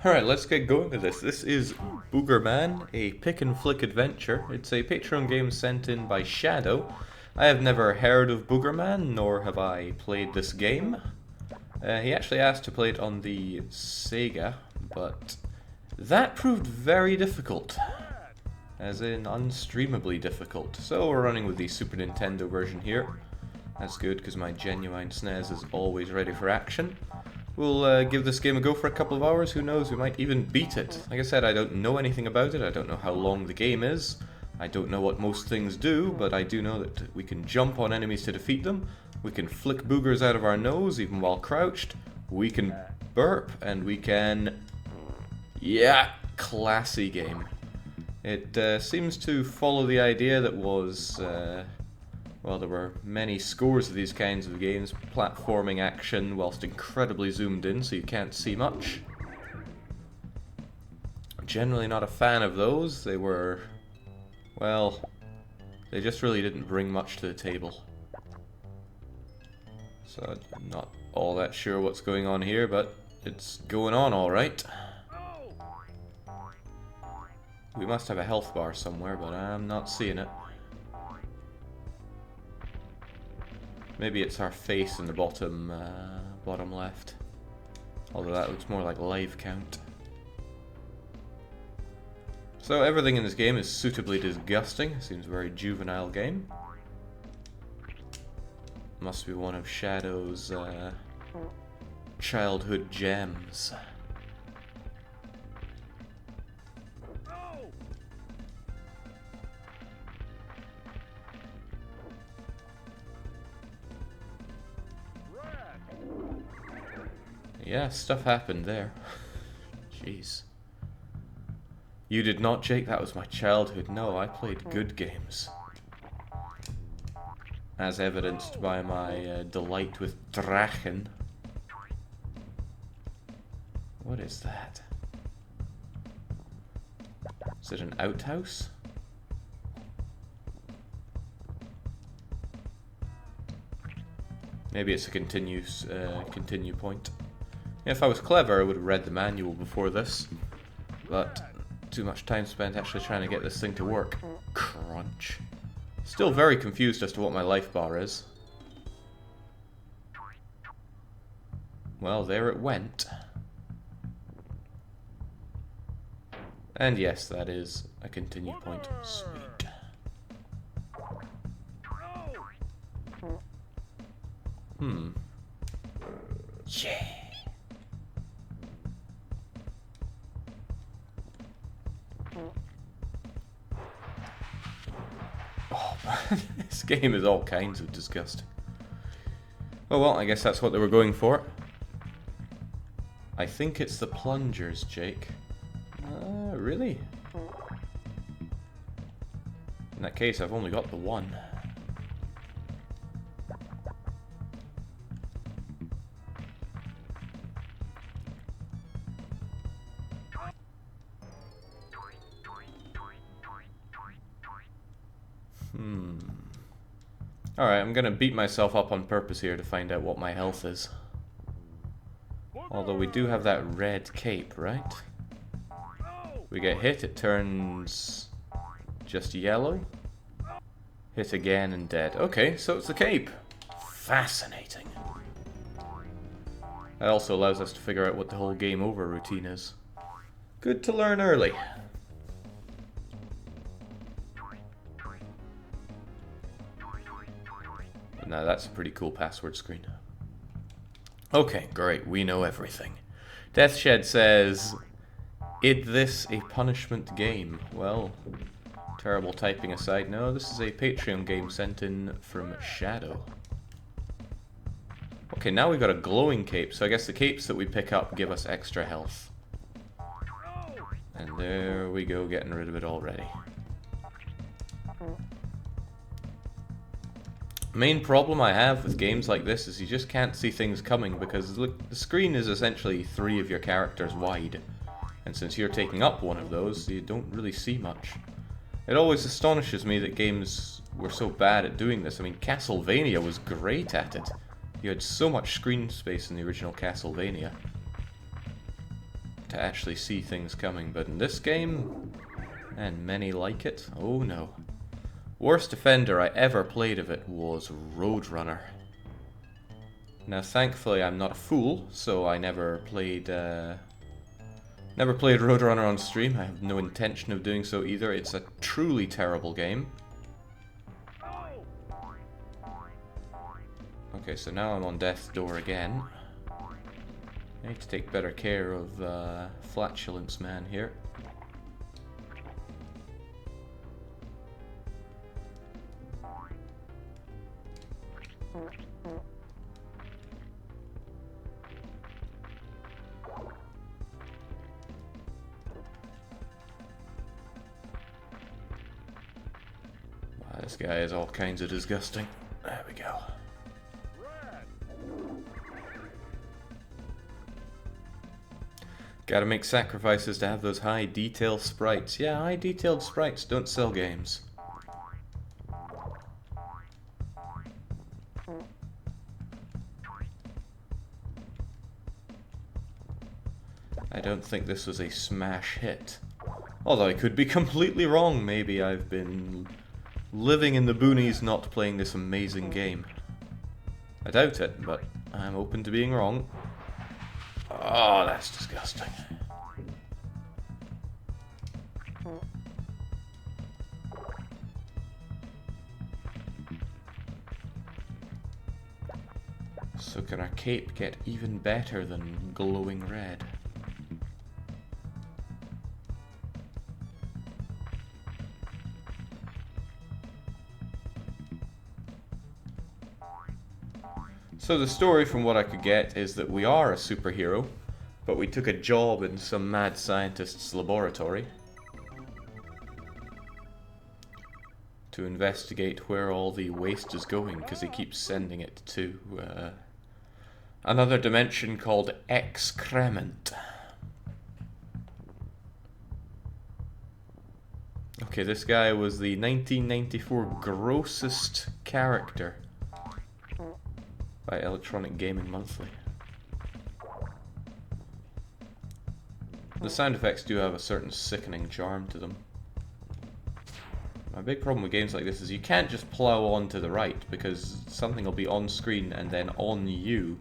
Alright, let's get going with this. This is Boogerman, a pick and flick adventure. It's a Patreon game sent in by Shadow. I have never heard of Boogerman, nor have I played this game. He actually asked to play it on the Sega, but that proved very difficult. As in, unstreamably difficult. So we're running with the Super Nintendo version here. That's good, because my genuine SNES is always ready for action. We'll give this game a go for a couple of hours, who knows, we might even beat it. Like I said, I don't know anything about it, I don't know how long the game is, I don't know what most things do, but I do know that we can jump on enemies to defeat them, we can flick boogers out of our nose even while crouched, we can burp, and we can... Yeah, classy game. It seems to follow the idea that was... well, there were many scores of these kinds of games, platforming action whilst incredibly zoomed in so you can't see much. Generally not a fan of those. They were, well, they just really didn't bring much to the table. So I'm not all that sure what's going on here, but it's going on alright. We must have a health bar somewhere, but I'm not seeing it. Maybe it's our face in the bottom left. Although that looks more like live count. So everything in this game is suitably disgusting. Seems a very juvenile game. Must be one of Shadow's childhood gems. Yeah, stuff happened there. Jeez. You did not, Jake? That was my childhood. No, I played good games. As evidenced by my delight with Drachen. What is that? Is it an outhouse? Maybe it's a continue point. If I was clever, I would have read the manual before this, but too much time spent actually trying to get this thing to work. Crunch. Still very confused as to what my life bar is. Well, there it went. And yes, that is a continue point. Sweet. Yeah. Oh man, this game is all kinds of disgusting. Oh well, I guess that's what they were going for. I think it's the plungers, Jake. Really? In that case, I've only got the one. Alright, I'm gonna beat myself up on purpose here to find out what my health is. Although we do have that red cape, right? We get hit, it turns just yellow. Hit again and dead. Okay, so it's the cape. Fascinating. That also allows us to figure out what the whole game over routine is. Good to learn early. Now that's a pretty cool password screen. Okay, great, we know everything. Deathshed says, "Is this a punishment game?" Well, terrible typing aside, no, this is a Patreon game sent in from Shadow. Okay, now we've got a glowing cape, so I guess the capes that we pick up give us extra health. And there we go, getting rid of it already. Main problem I have with games like this is you just can't see things coming because look, the screen is essentially 3 of your characters wide. And since you're taking up one of those, you don't really see much. It always astonishes me that games were so bad at doing this. I mean, Castlevania was great at it. You had so much screen space in the original Castlevania to actually see things coming, but in this game, and many like it, oh no. Worst offender I ever played of it was Roadrunner. Now thankfully I'm not a fool, so I never played Roadrunner on stream. I have no intention of doing so either. It's a truly terrible game. Okay, so now I'm on death's door again. I need to take better care of Flatulence Man here. Wow, this guy is all kinds of disgusting. There we go. Gotta make sacrifices to have those high detail sprites. Yeah, high detailed sprites don't sell games. I don't think this was a smash hit. Although I could be completely wrong. Maybe I've been living in the boonies not playing this amazing game. I doubt it, but I'm open to being wrong. Oh, that's disgusting. So can our cape get even better than glowing red? So the story, from what I could get, is that we are a superhero, but we took a job in some mad scientist's laboratory to investigate where all the waste is going, because he keeps sending it to another dimension called Excrement. Okay, this guy was the 1994 grossest character by Electronic Gaming Monthly. The sound effects do have a certain sickening charm to them. My big problem with games like this is you can't just plow on to the right, because something will be on screen and then on you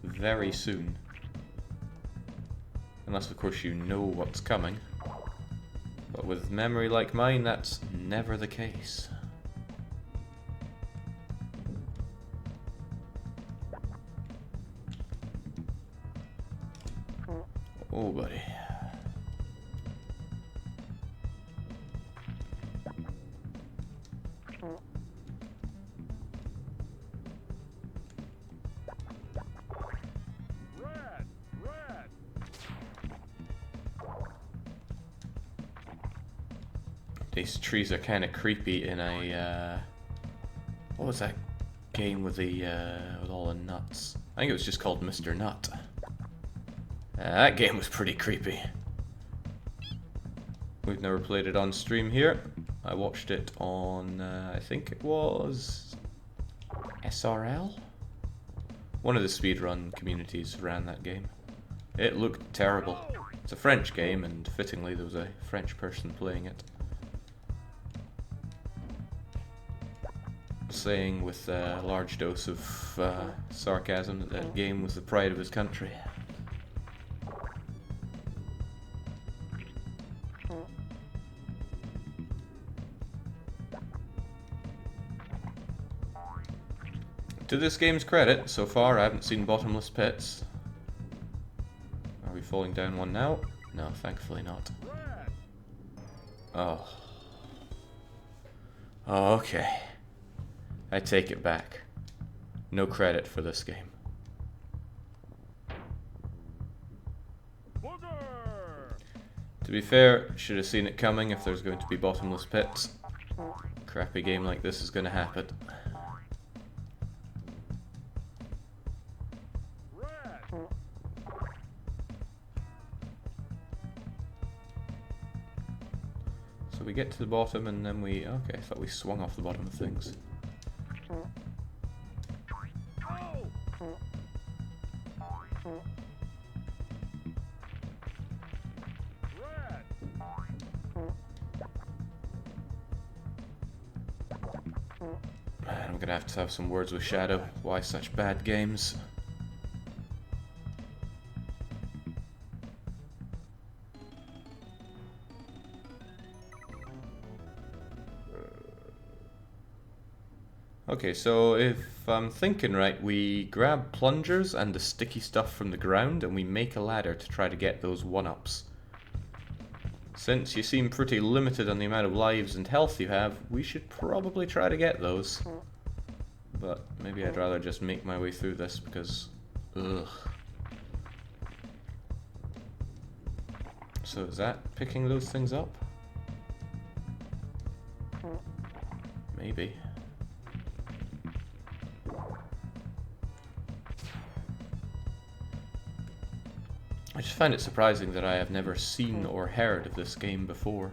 very soon. Unless of course you know what's coming. But with memory like mine, that's never the case. Oh, buddy. These trees are kind of creepy in a, what was that game with the, with all the nuts? I think it was just called Mr. Nut. That game was pretty creepy. We've never played it on stream here. I watched it on, I think it was SRL? One of the speedrun communities ran that game. It looked terrible. It's a French game, and fittingly there was a French person playing it. Saying with a large dose of sarcasm that that game was the pride of his country. To this game's credit, so far I haven't seen bottomless pits. Are we falling down one now? No, thankfully not. Oh. Oh, okay. I take it back. No credit for this game. To be fair, should have seen it coming if there's going to be bottomless pits. Crappy game like this is going to happen. So we get to the bottom and then we... Okay, I thought we swung off the bottom of things. Man, I'm gonna have some words with Shadow. Why such bad games? Okay, so if I'm thinking right, we grab plungers and the sticky stuff from the ground and we make a ladder to try to get those 1-ups. Since you seem pretty limited on the amount of lives and health you have, we should probably try to get those. But maybe I'd rather just make my way through this because... Ugh. So is that picking those things up? Maybe. I just find it surprising that I have never seen or heard of this game before.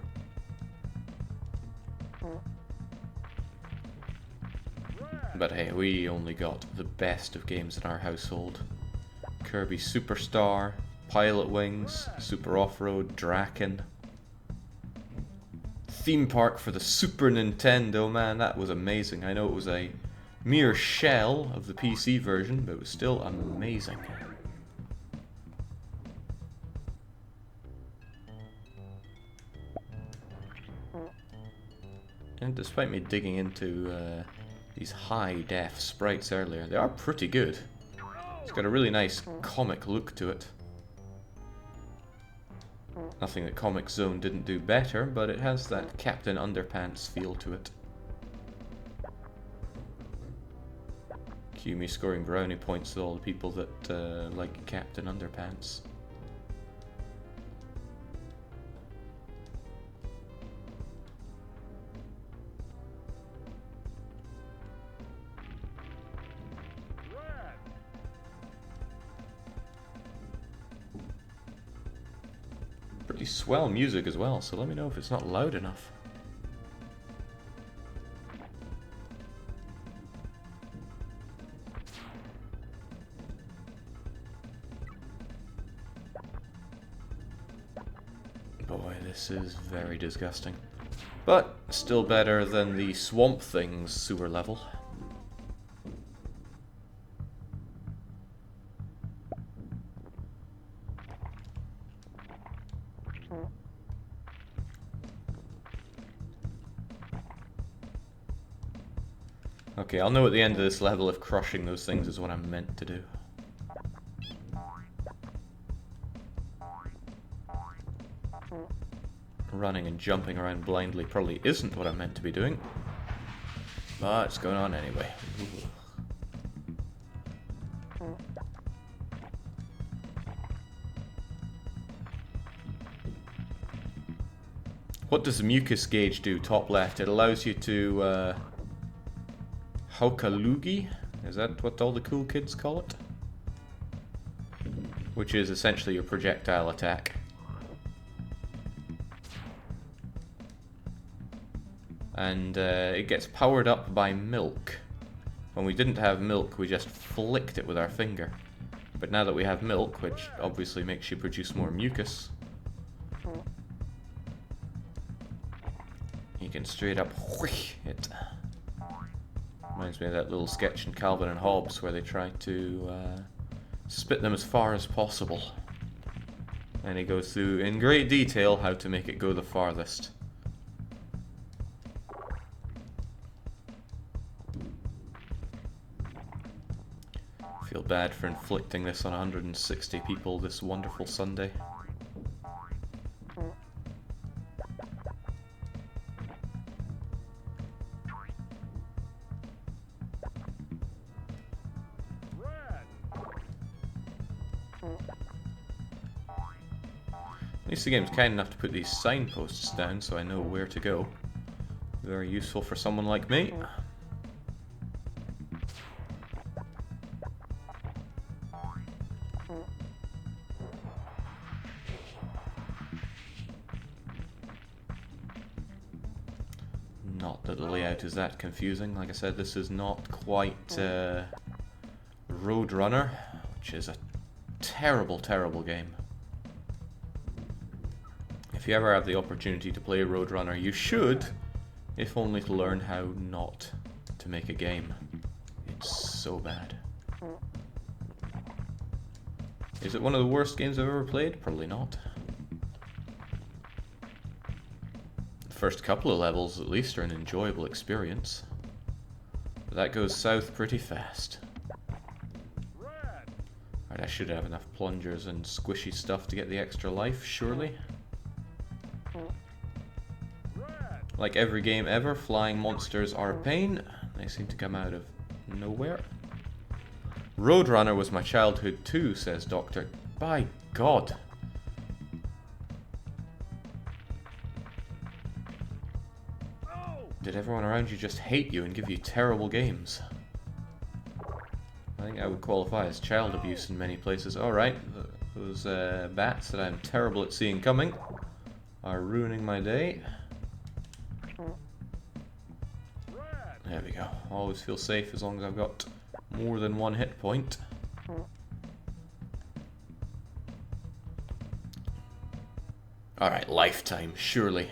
But hey, we only got the best of games in our household. Kirby Superstar, Pilot Wings, Super Off-Road, Draken. Theme Park for the Super Nintendo, man, that was amazing. I know it was a mere shell of the PC version, but it was still amazing. And despite me digging into these high-def sprites earlier, they are pretty good. It's got a really nice comic look to it. Nothing that Comic Zone didn't do better, but it has that Captain Underpants feel to it. Cue me scoring brownie points with all the people that like Captain Underpants. Pretty swell music as well, so let me know if it's not loud enough. Boy, this is very disgusting. But still better than the Swamp Thing's sewer level. Okay, I'll know at the end of this level if crushing those things is what I'm meant to do. Running and jumping around blindly probably isn't what I'm meant to be doing. But it's going on anyway. What does the mucus gauge do, top left? It allows you to... Haukalugi? Is that what all the cool kids call it? Which is essentially your projectile attack. And it gets powered up by milk. When we didn't have milk, we just flicked it with our finger. But now that we have milk, which obviously makes you produce more mucus, you can straight up whoosh it. Reminds me of that little sketch in Calvin and Hobbes where they try to spit them as far as possible. And he goes through in great detail how to make it go the farthest. Feel bad for inflicting this on 160 people this wonderful Sunday. At least the game's kind enough to put these signposts down so I know where to go. Very useful for someone like me. that the layout is that confusing. Like I said, this is not quite Roadrunner, which is a terrible, terrible game. If you ever have the opportunity to play Roadrunner, you should, if only to learn how not to make a game. It's so bad. Is it one of the worst games I've ever played? Probably not. The first couple of levels, at least, are an enjoyable experience. But that goes south pretty fast. Alright, I should have enough plungers and squishy stuff to get the extra life, surely. Like every game ever, flying monsters are a pain. They seem to come out of nowhere. Roadrunner was my childhood too, says Doctor. By God. Did everyone around you just hate you and give you terrible games? I think I would qualify as child abuse in many places. Alright, those bats that I'm terrible at seeing coming are ruining my day. There we go. Always feel safe as long as I've got more than one hit point. Alright, lifetime, surely.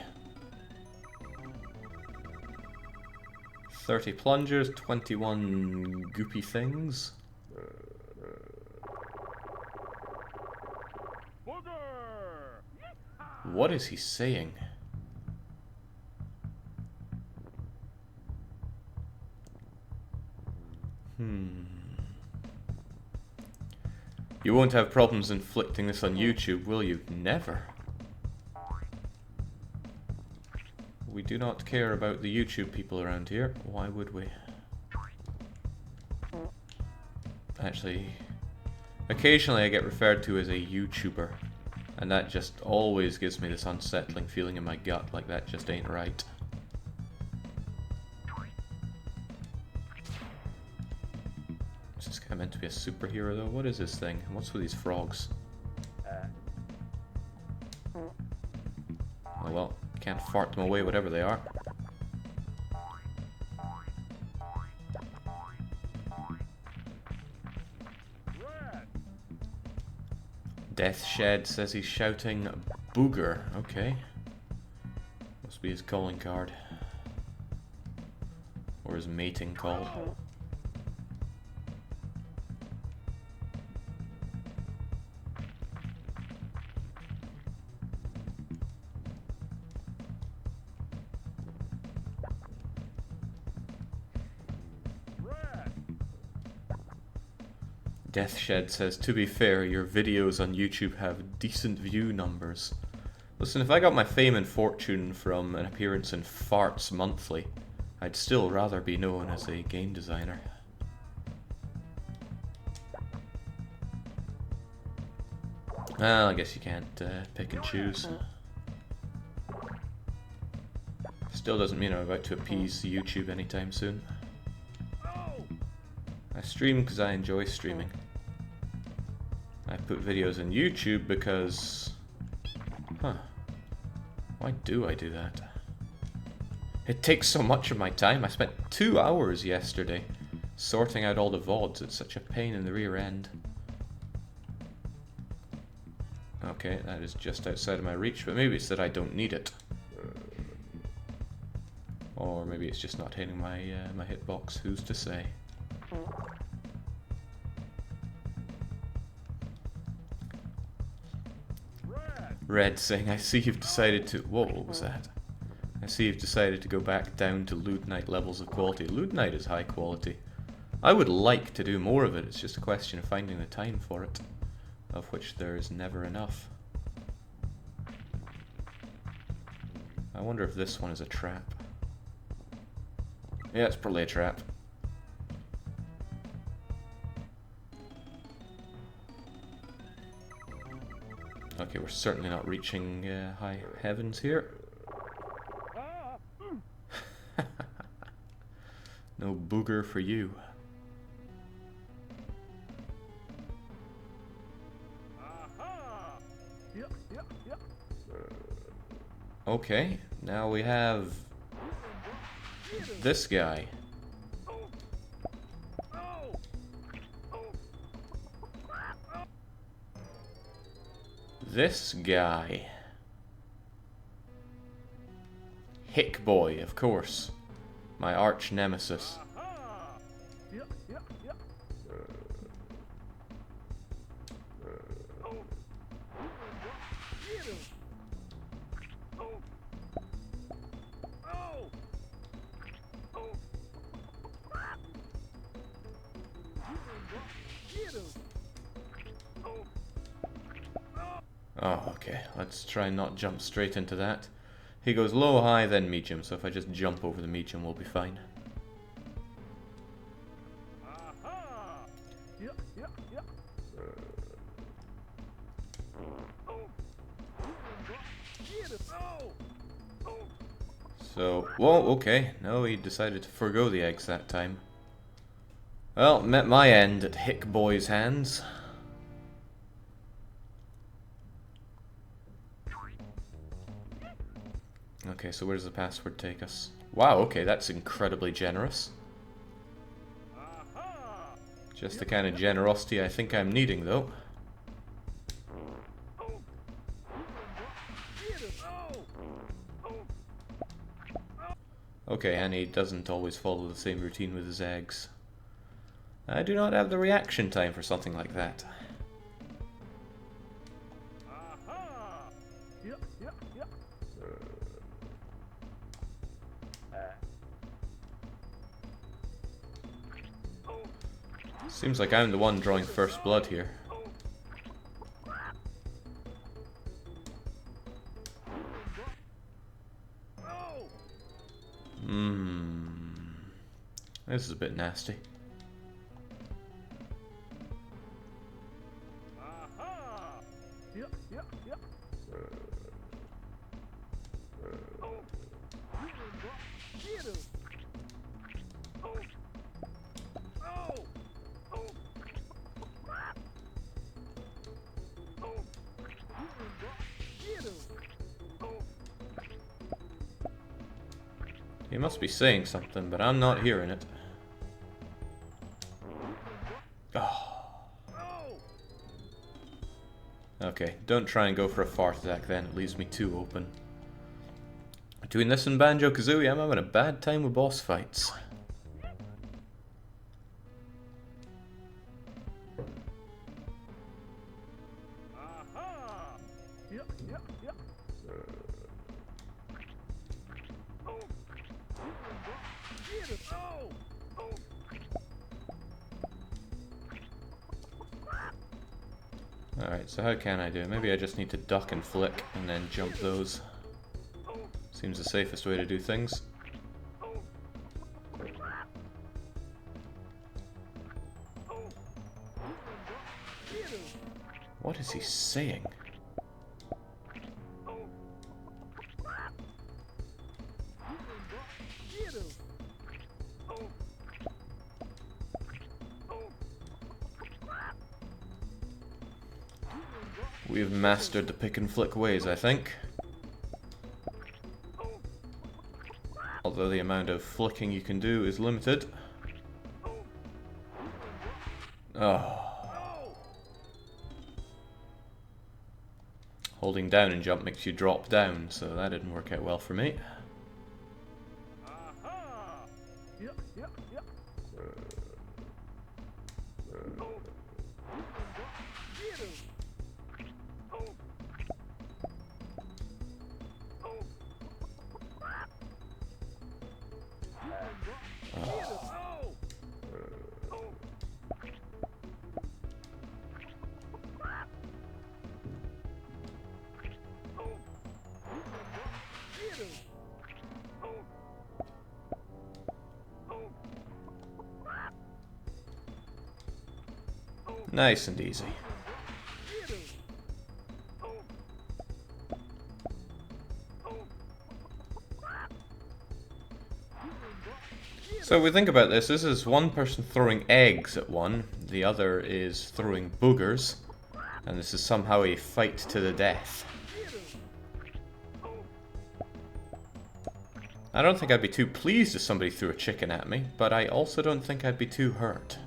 30 plungers, 21 goopy things. What is he saying? You won't have problems inflicting this on YouTube, will you? Never. We do not care about the YouTube people around here. Why would we? Actually, occasionally I get referred to as a YouTuber, and that just always gives me this unsettling feeling in my gut, like that just ain't right. Is this guy meant to be a superhero though? What is this thing? What's with these frogs? Oh well, can't fart them away whatever they are. Death Shed says he's shouting Booger. Okay. Must be his calling card. Or his mating call. Death Shed says, to be fair, your videos on YouTube have decent view numbers. Listen, if I got my fame and fortune from an appearance in Farts Monthly, I'd still rather be known as a game designer. Well, I guess you can't pick and choose. Still doesn't mean I'm about to appease YouTube anytime soon. I stream because I enjoy streaming. I put videos on YouTube because... Huh. Why do I do that? It takes so much of my time. I spent 2 hours yesterday sorting out all the VODs. It's such a pain in the rear end. Okay, that is just outside of my reach, but maybe it's that I don't need it. Or maybe it's just not hitting my, my hitbox. Who's to say? Red saying, I see you've decided to... Whoa, what was that? I see you've decided to go back down to Loot Night levels of quality. Loot Night is high quality. I would like to do more of it, it's just a question of finding the time for it, of which there is never enough. I wonder if this one is a trap. Yeah, it's probably a trap. Okay, we're certainly not reaching high heavens here. No booger for you. Okay, now we have This guy. This guy. Hick Boy, of course. My arch nemesis. Oh, okay. Let's try and not jump straight into that. He goes low, high, then medium, so if I just jump over the medium, we'll be fine. So, whoa, okay. No, he decided to forgo the eggs that time. Well, met my end at Hick Boy's hands. Okay, so where does the password take us? Wow, okay, that's incredibly generous. Just the kind of generosity I think I'm needing, though. Okay, and he doesn't always follow the same routine with his eggs. I do not have the reaction time for something like that. Seems like I'm the one drawing first blood here. This is a bit nasty. He must be saying something, but I'm not hearing it. Oh. Okay, don't try and go for a fart attack then, it leaves me too open. Between this and Banjo-Kazooie, I'm having a bad time with boss fights. Alright, so how can I do it? Maybe I just need to duck and flick and then jump those. Seems the safest way to do things. What is he saying? We've mastered the pick and flick ways, I think. Although the amount of flicking you can do is limited. Oh. Holding down and jump makes you drop down, so that didn't work out well for me. Nice and easy. So we think about this, this is one person throwing eggs at one, the other is throwing boogers, and this is somehow a fight to the death. I don't think I'd be too pleased if somebody threw a chicken at me, but I also don't think I'd be too hurt.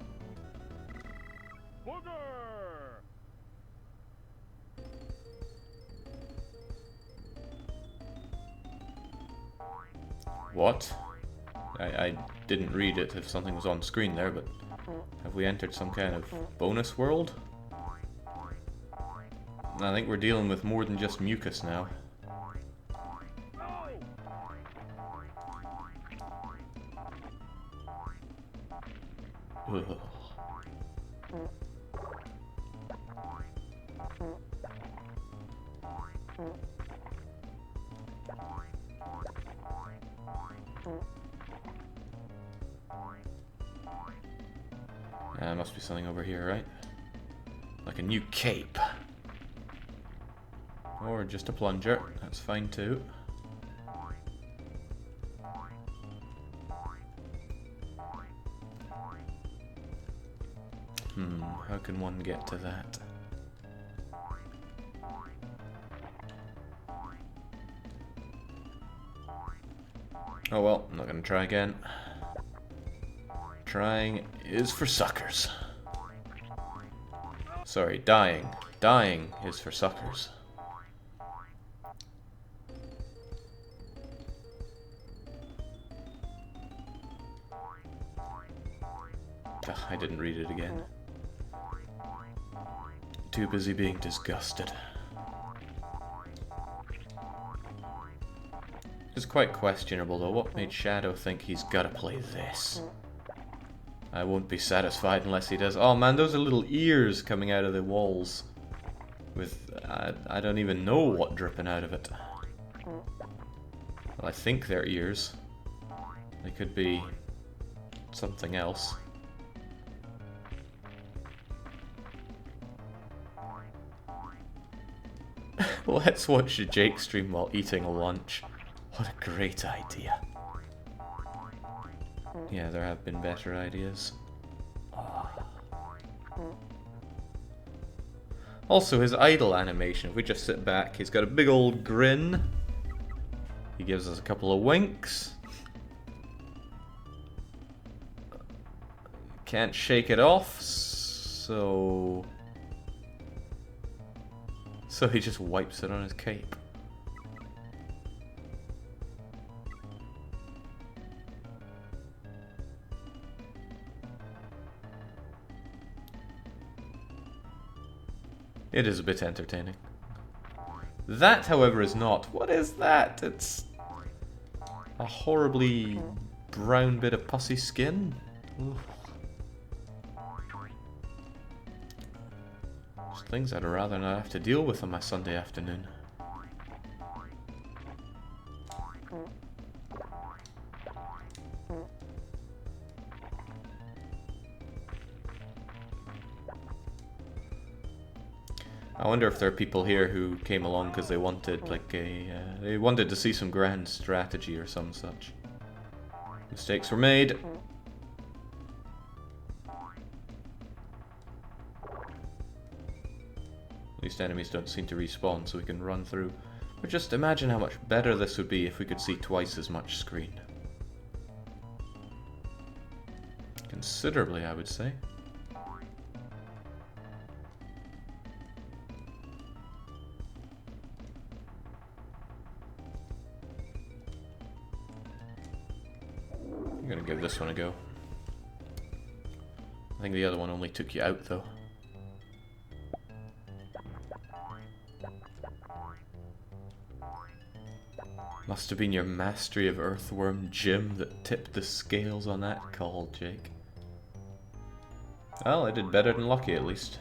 What? I didn't read it if something was on screen there, but have we entered some kind of bonus world? I think we're dealing with more than just mucus now. Ugh. Must be something over here, right? Like a new cape. Or just a plunger. That's fine too. How can one get to that? Oh well, I'm not gonna try again. Trying is for suckers. Sorry, dying. Dying is for suckers. Ugh, I didn't read it again. Too busy being disgusted. It's quite questionable though. What made Shadow think he's gotta play this? I won't be satisfied unless he does. Oh man, those are little ears coming out of the walls. With, I don't even know what dripping out of it. Well, I think they're ears. They could be something else. Let's watch the Jake stream while eating lunch. What a great idea. Yeah, there have been better ideas. Also, his idle animation, if we just sit back, he's got a big old grin. He gives us a couple of winks. Can't shake it off, so he just wipes it on his cape. It is a bit entertaining. That, however, is not. What is that? It's a horribly brown bit of pussy skin. Oof. There's things I'd rather not have to deal with on my Sunday afternoon. I wonder if there are people here who came along because they wanted like they wanted to see some grand strategy or some such. Mistakes were made. At least enemies don't seem to respawn, so we can run through. But just imagine how much better this would be if we could see twice as much screen. Considerably, I would say. I'm gonna give this one a go. I think the other one only took you out, though. Must have been your mastery of Earthworm Jim that tipped the scales on that call, Jake. Well, I did better than lucky, at least.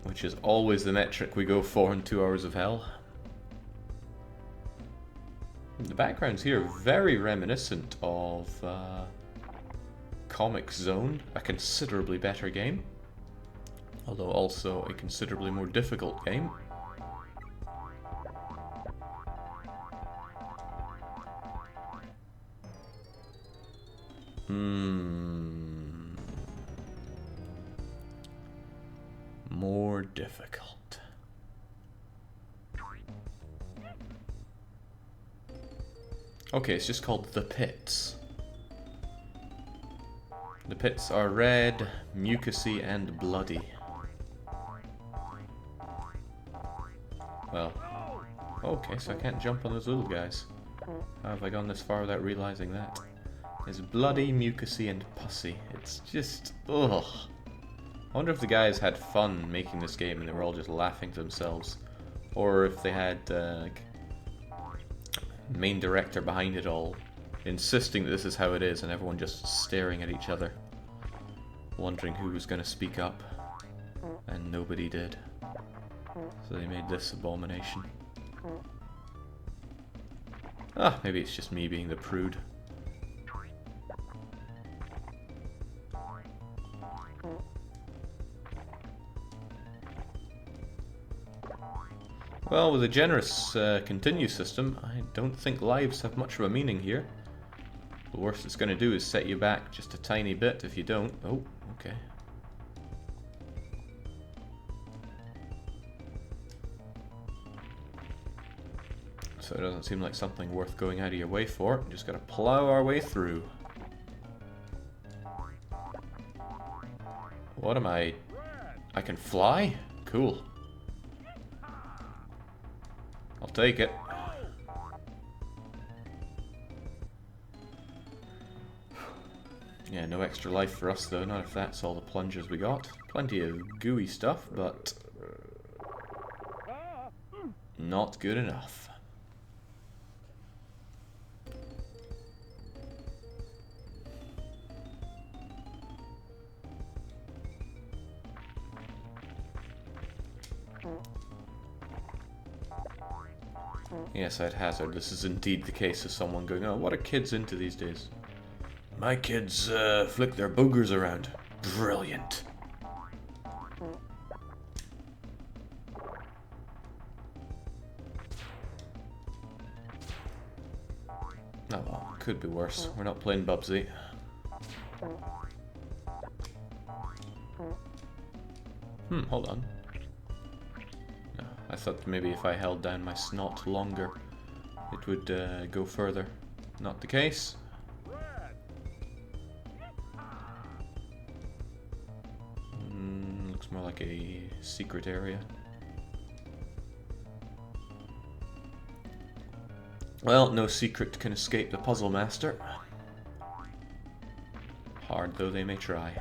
Which is always the metric we go for in 2 Hours of Hell. The backgrounds here are very reminiscent of Comic Zone, a considerably better game. Although also a considerably more difficult game. More difficult. Okay, it's just called the pits. The pits are red, mucousy, and bloody. Well, okay, so I can't jump on those little guys. How have I gone this far without realizing that? It's bloody, mucousy, and pussy. It's just... ugh. I wonder if the guys had fun making this game and they were all just laughing to themselves. Or if they had, like, main director behind it all, insisting that this is how it is, and everyone just staring at each other, wondering who was going to speak up, and nobody did. So they made this abomination. Ah, maybe it's just me being the prude. Well, with a generous continue system, I don't think lives have much of a meaning here. The worst it's going to do is set you back just a tiny bit if you don't. Oh, okay. So it doesn't seem like something worth going out of your way for. Just gotta plow our way through. What am I? I can fly? Cool. I'll take it. Yeah, no extra life for us though, not if that's all the plunges we got. Plenty of gooey stuff, but not good enough. Yes, I'd hazard this is indeed the case of someone going, oh, what are kids into these days? My kids flick their boogers around. Brilliant. Oh well, could be worse. We're not playing Bubsy. Hold on. No, I thought maybe if I held down my snot longer, it would go further. Not the case. Looks more like a secret area. Well, no secret can escape the puzzle master. Hard though they may try.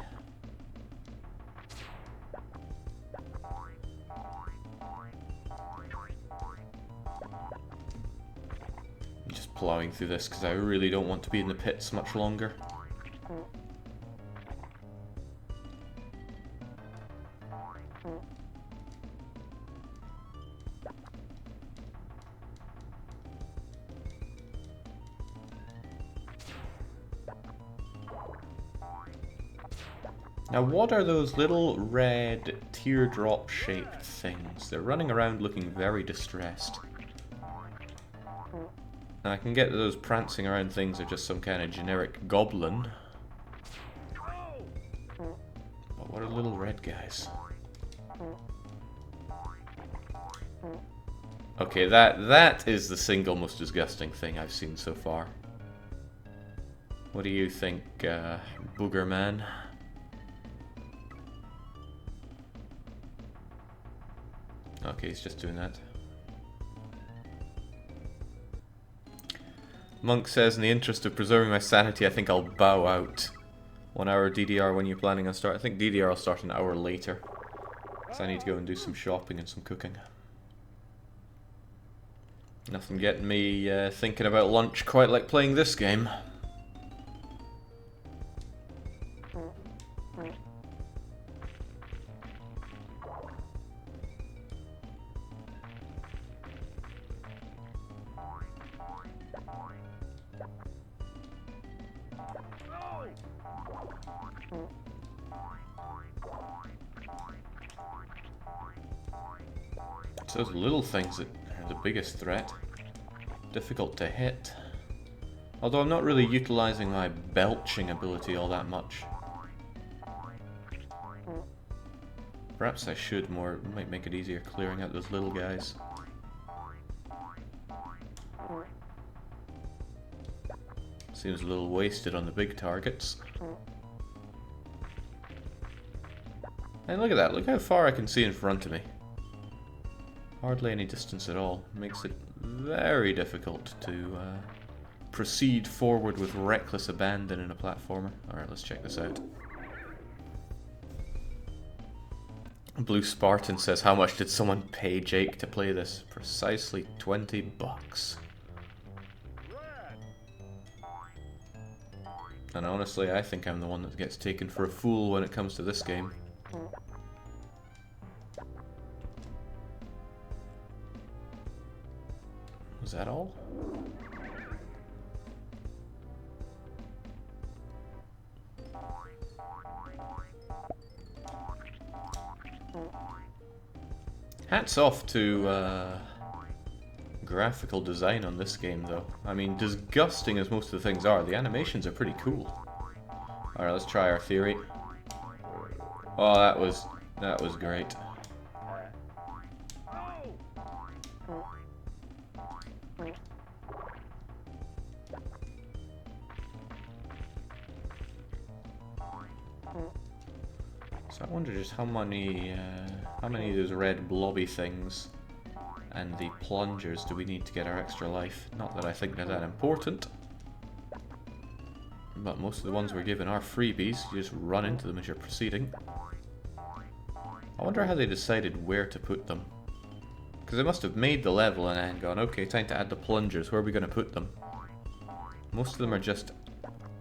I'm just plowing through this because I really don't want to be in the pits much longer. Now what are those little red teardrop shaped things? They're running around looking very distressed. Now I can get that those prancing around things are just some kind of generic goblin. But what are little red guys? Okay, that is the single most disgusting thing I've seen so far. What do you think, Boogerman? Okay, he's just doing that. Monk says, in the interest of preserving my sanity, I think I'll bow out. 1 hour DDR when you're planning on start. I think DDR will start an hour later. Because I need to go and do some shopping and some cooking. Nothing getting me thinking about lunch quite like playing this game. It's those little things that are the biggest threat. Difficult to hit. Although I'm not really utilizing my belching ability all that much. Perhaps I should more. It might make it easier clearing out those little guys. Seems a little wasted on the big targets. And look at that, look how far I can see in front of me. Hardly any distance at all. Makes it very difficult to proceed forward with reckless abandon in a platformer. Alright, let's check this out. Blue Spartan says, how much did someone pay Jake to play this? Precisely 20 bucks. And honestly, I think I'm the one that gets taken for a fool when it comes to this game. Was that all? Hats off to graphical design on this game, though. I mean, disgusting as most of the things are, the animations are pretty cool. Alright, let's try our theory. Oh, that was great. So I wonder just how many of those red blobby things and the plungers do we need to get our extra life? Not that I think they're that important. But most of the ones we're given are freebies, you just run into them as you're proceeding. I wonder how they decided where to put them. Because they must have made the level and then gone, okay, time to add the plungers, where are we going to put them? Most of them are just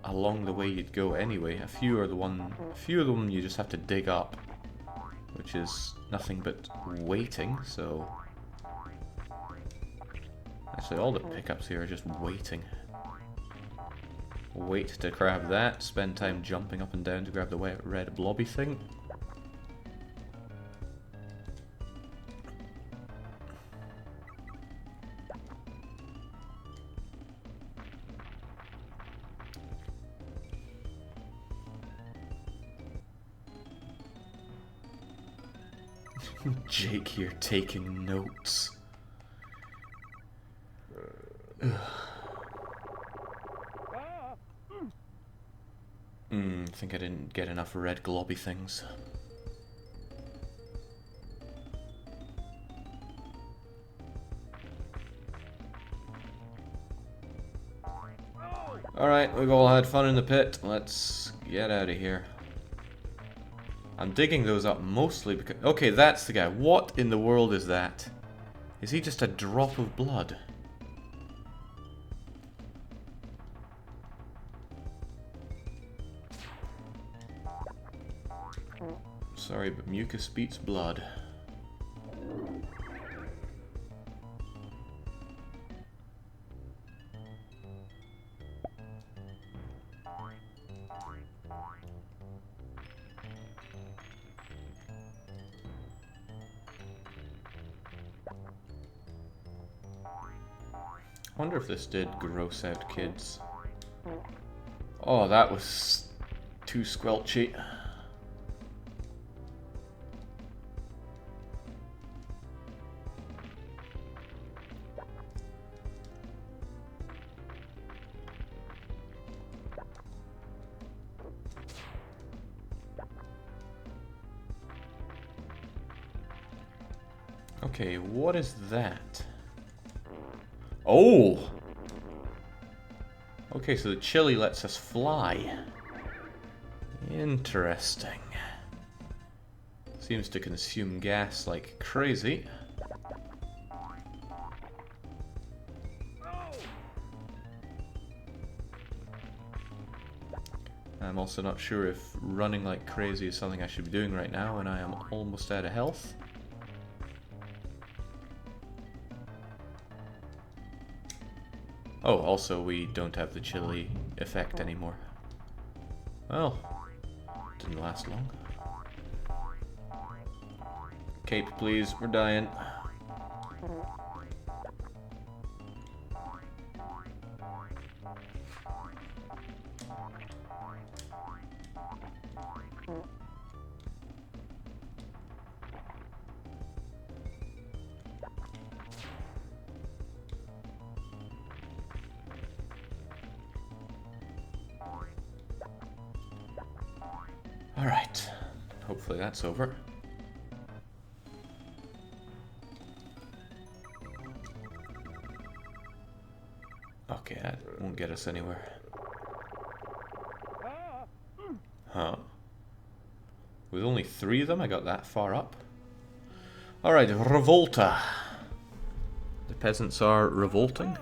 along the way you'd go anyway. A few of them you just have to dig up, which is nothing but waiting, so... Actually, all the pickups here are just waiting. Wait to grab that, spend time jumping up and down to grab the red blobby thing. Jake here taking notes. I think I didn't get enough red globby things. Alright, we've all had fun in the pit. Let's get out of here. I'm digging those up mostly because... Okay, that's the guy. What in the world is that? Is he just a drop of blood? Sorry, but mucus beats blood. I wonder if this did gross out kids. Oh, that was too squelchy. Okay, what is that? Oh! Okay, so the chili lets us fly. Interesting. Seems to consume gas like crazy. I'm also not sure if running like crazy is something I should be doing right now, and I am almost out of health. Oh, also we don't have the chili effect anymore. Well, didn't last long. Cape, please, we're dying. Alright. Hopefully that's over. Okay, that won't get us anywhere. Huh? With only 3 of them, I got that far up. Alright, Revolta. The peasants are revolting.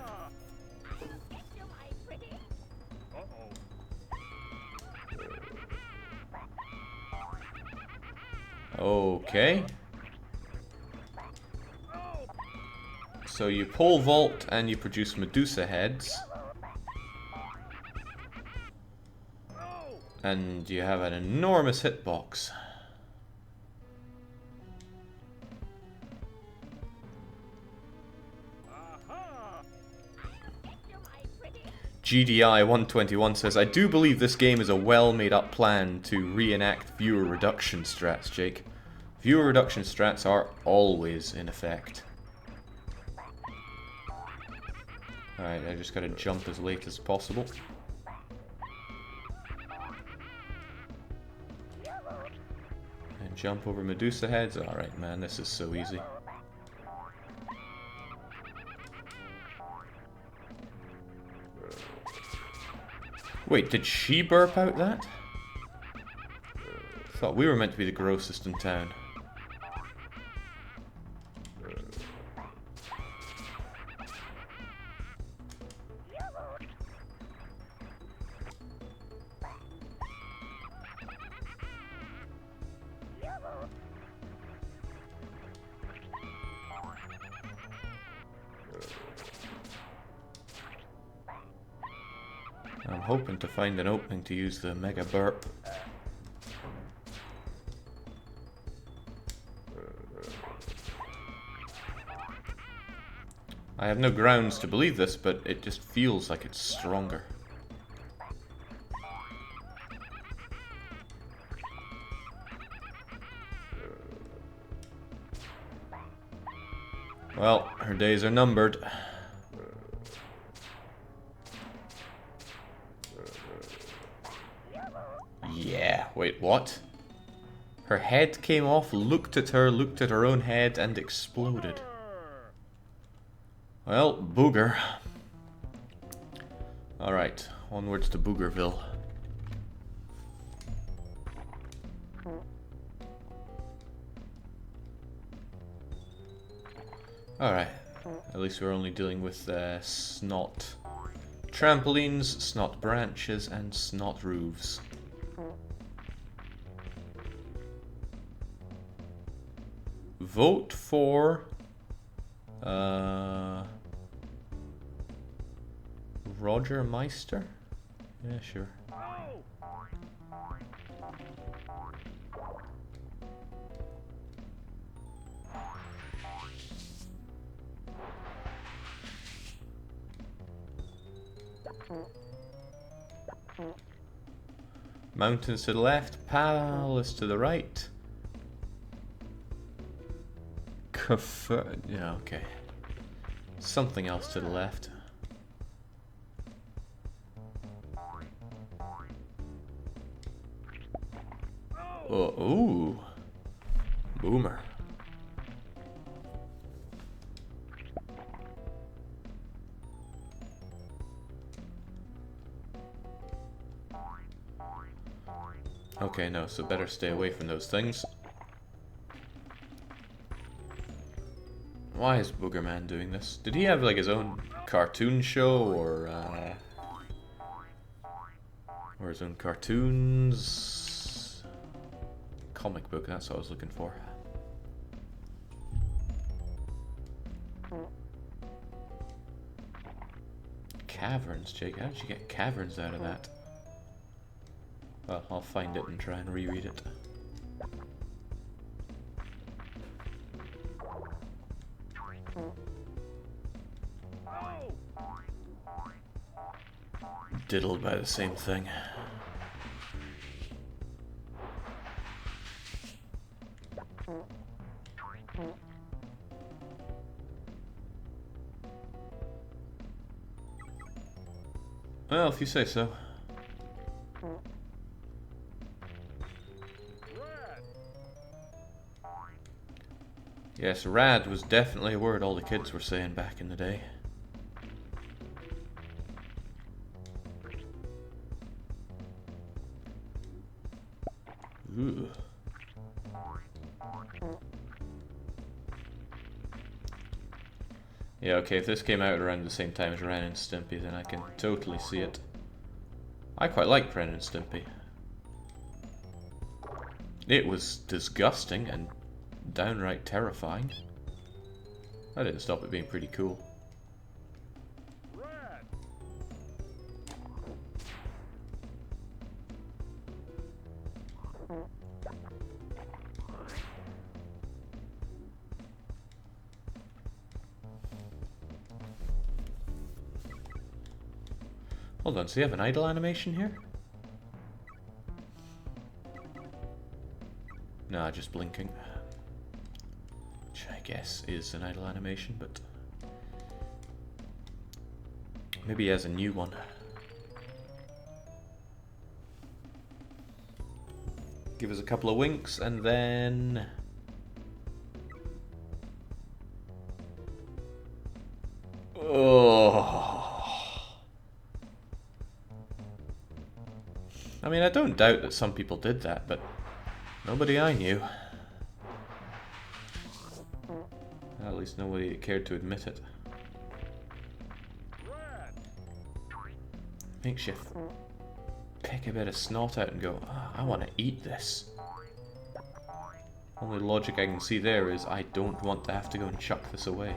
Okay. So you pole vault and you produce Medusa heads. And you have an enormous hitbox. GDI 121 says, I do believe this game is a well made up plan to reenact viewer reduction strats, Jake. Viewer reduction strats are always in effect. Alright, I just gotta jump as late as possible. And jump over Medusa heads. Alright, man, this is so easy. Wait, did she burp out that? Thought we were meant to be the grossest in town. I'm hoping to find an opening to use the mega burp. I have no grounds to believe this, but it just feels like it's stronger. Well, her days are numbered. Yeah, wait, what? Her head came off, looked at her own head, and exploded. Well, booger. Alright, onwards to Boogerville. Alright, at least we're only dealing with snot trampolines, snot branches, and snot roofs. Vote for Roger Meister? Yeah, sure. Mountains to the left, palace to the right. Yeah, okay. Something else to the left. Oh, ooh. Boomer. Okay, no, so better stay away from those things. Why is Boogerman doing this? Did he have like his own cartoon show or his own cartoons? Comic book, that's what I was looking for. Caverns, Jake. How did you get caverns out of that? Well, I'll find it and try and reread it. Diddled by the same thing. Well, if you say so. Yes, rad was definitely a word all the kids were saying back in the day. Ooh. Yeah, okay, if this came out around the same time as Ren and Stimpy, then I can totally see it. I quite liked Ren and Stimpy. It was disgusting and downright terrifying. That didn't stop it being pretty cool. Hold on, does he have an idle animation here? No, just blinking. Which I guess is an idle animation, but maybe he has a new one. Give us a couple of winks and then... Oh. I mean, I don't doubt that some people did that, but nobody I knew. At least nobody cared to admit it. Makes you pick a bit of snot out and go, oh, I want to eat this. Only logic I can see there is I don't want to have to go and chuck this away.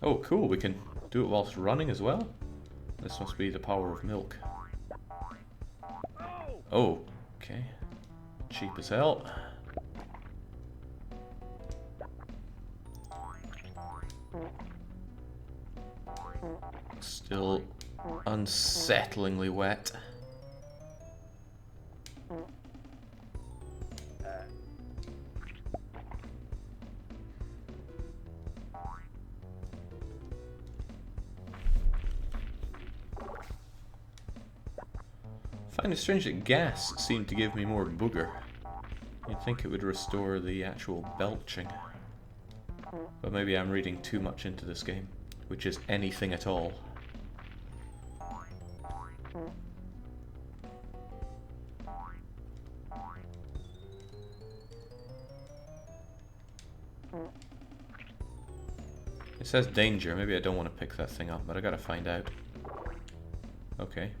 Oh, cool, we can do it whilst running as well? This must be the power of milk. Oh, okay. Cheap as hell. Still unsettlingly wet. I find it strange that gas seemed to give me more booger. You'd think it would restore the actual belching. But maybe I'm reading too much into this game, which is anything at all. It says danger, maybe I don't want to pick that thing up, but I gotta find out. Okay.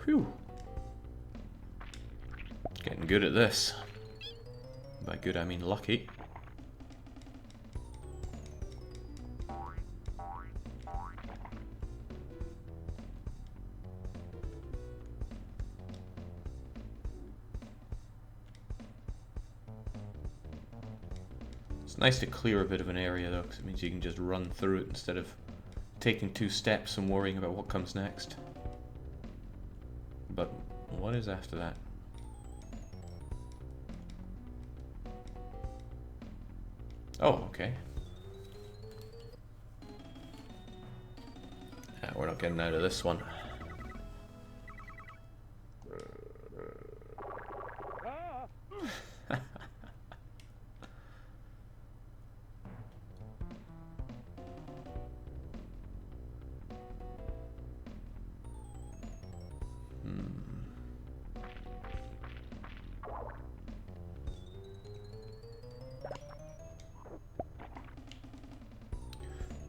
Whew. Getting good at this. By good I mean lucky. It's nice to clear a bit of an area though, because it means you can just run through it instead of taking 2 steps and worrying about what comes next. But what is after that? Oh, okay. Yeah, we're not getting out of this one.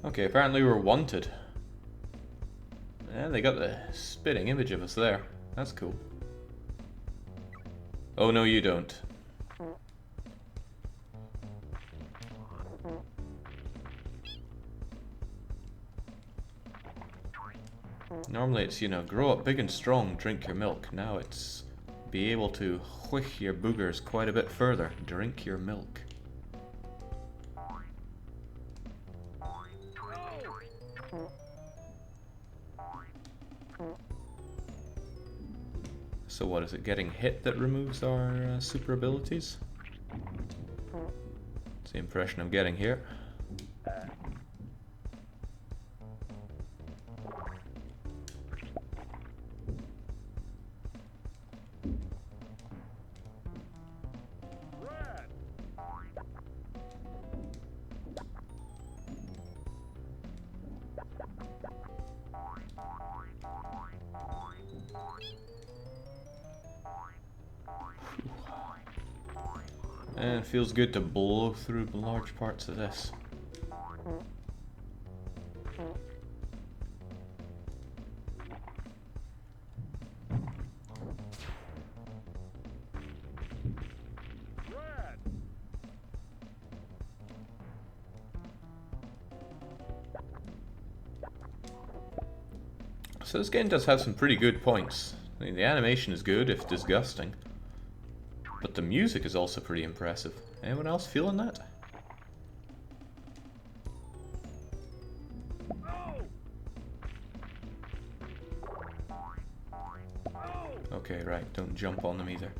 Okay, apparently we're wanted. And they got the spitting image of us there. That's cool. Oh no, you don't. Normally it's, you know, grow up big and strong, drink your milk. Now it's be able to whiff your boogers quite a bit further. Drink your milk. So what is it, getting hit that removes our super abilities? That's the impression I'm getting here. And it feels good to blow through large parts of this. So this game does have some pretty good points. I mean, the animation is good, if disgusting. But the music is also pretty impressive. Anyone else feeling that? Okay, right, don't jump on them either.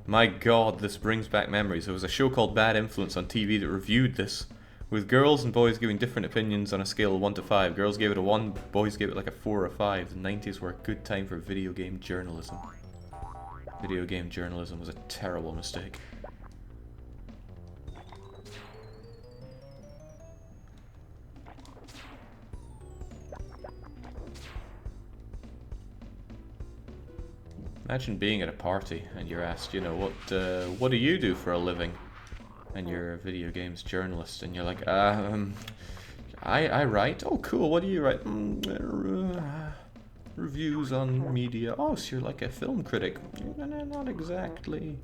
My god, this brings back memories. There was a show called Bad Influence on TV that reviewed this, with girls and boys giving different opinions on a scale of 1 to 5. Girls gave it a 1, boys gave it like a 4 or 5. The 90s were a good time for video game journalism. Video game journalism was a terrible mistake. Imagine being at a party and you're asked, you know, what do you do for a living? And you're a video games journalist, and you're like, I write. Oh, cool. What do you write? Reviews on media. Oh, so you're like a film critic? Not exactly.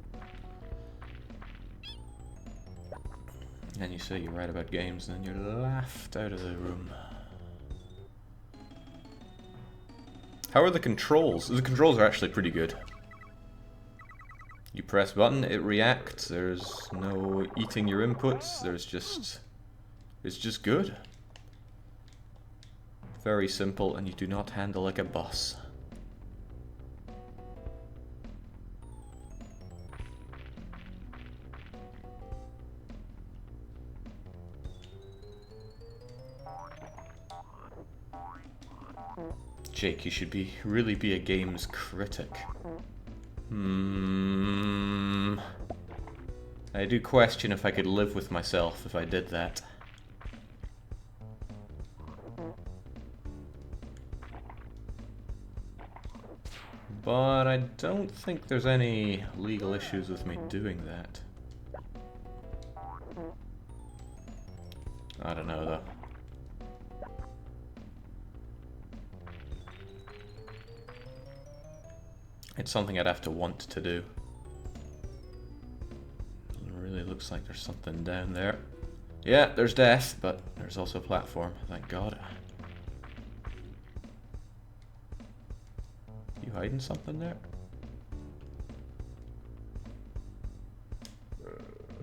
And you say you write about games, and then you're laughed out of the room. How are the controls? The controls are actually pretty good. You press button, it reacts. There's no eating your inputs. It's just good. Very simple, and you do not handle like a boss. Jake, you should really be a games critic. I do question if I could live with myself if I did that. But I don't think there's any legal issues with me doing that. I don't know though. It's something I'd have to want to do. It really looks like there's something down there. Yeah, there's death, but there's also a platform, thank God. You hiding something there?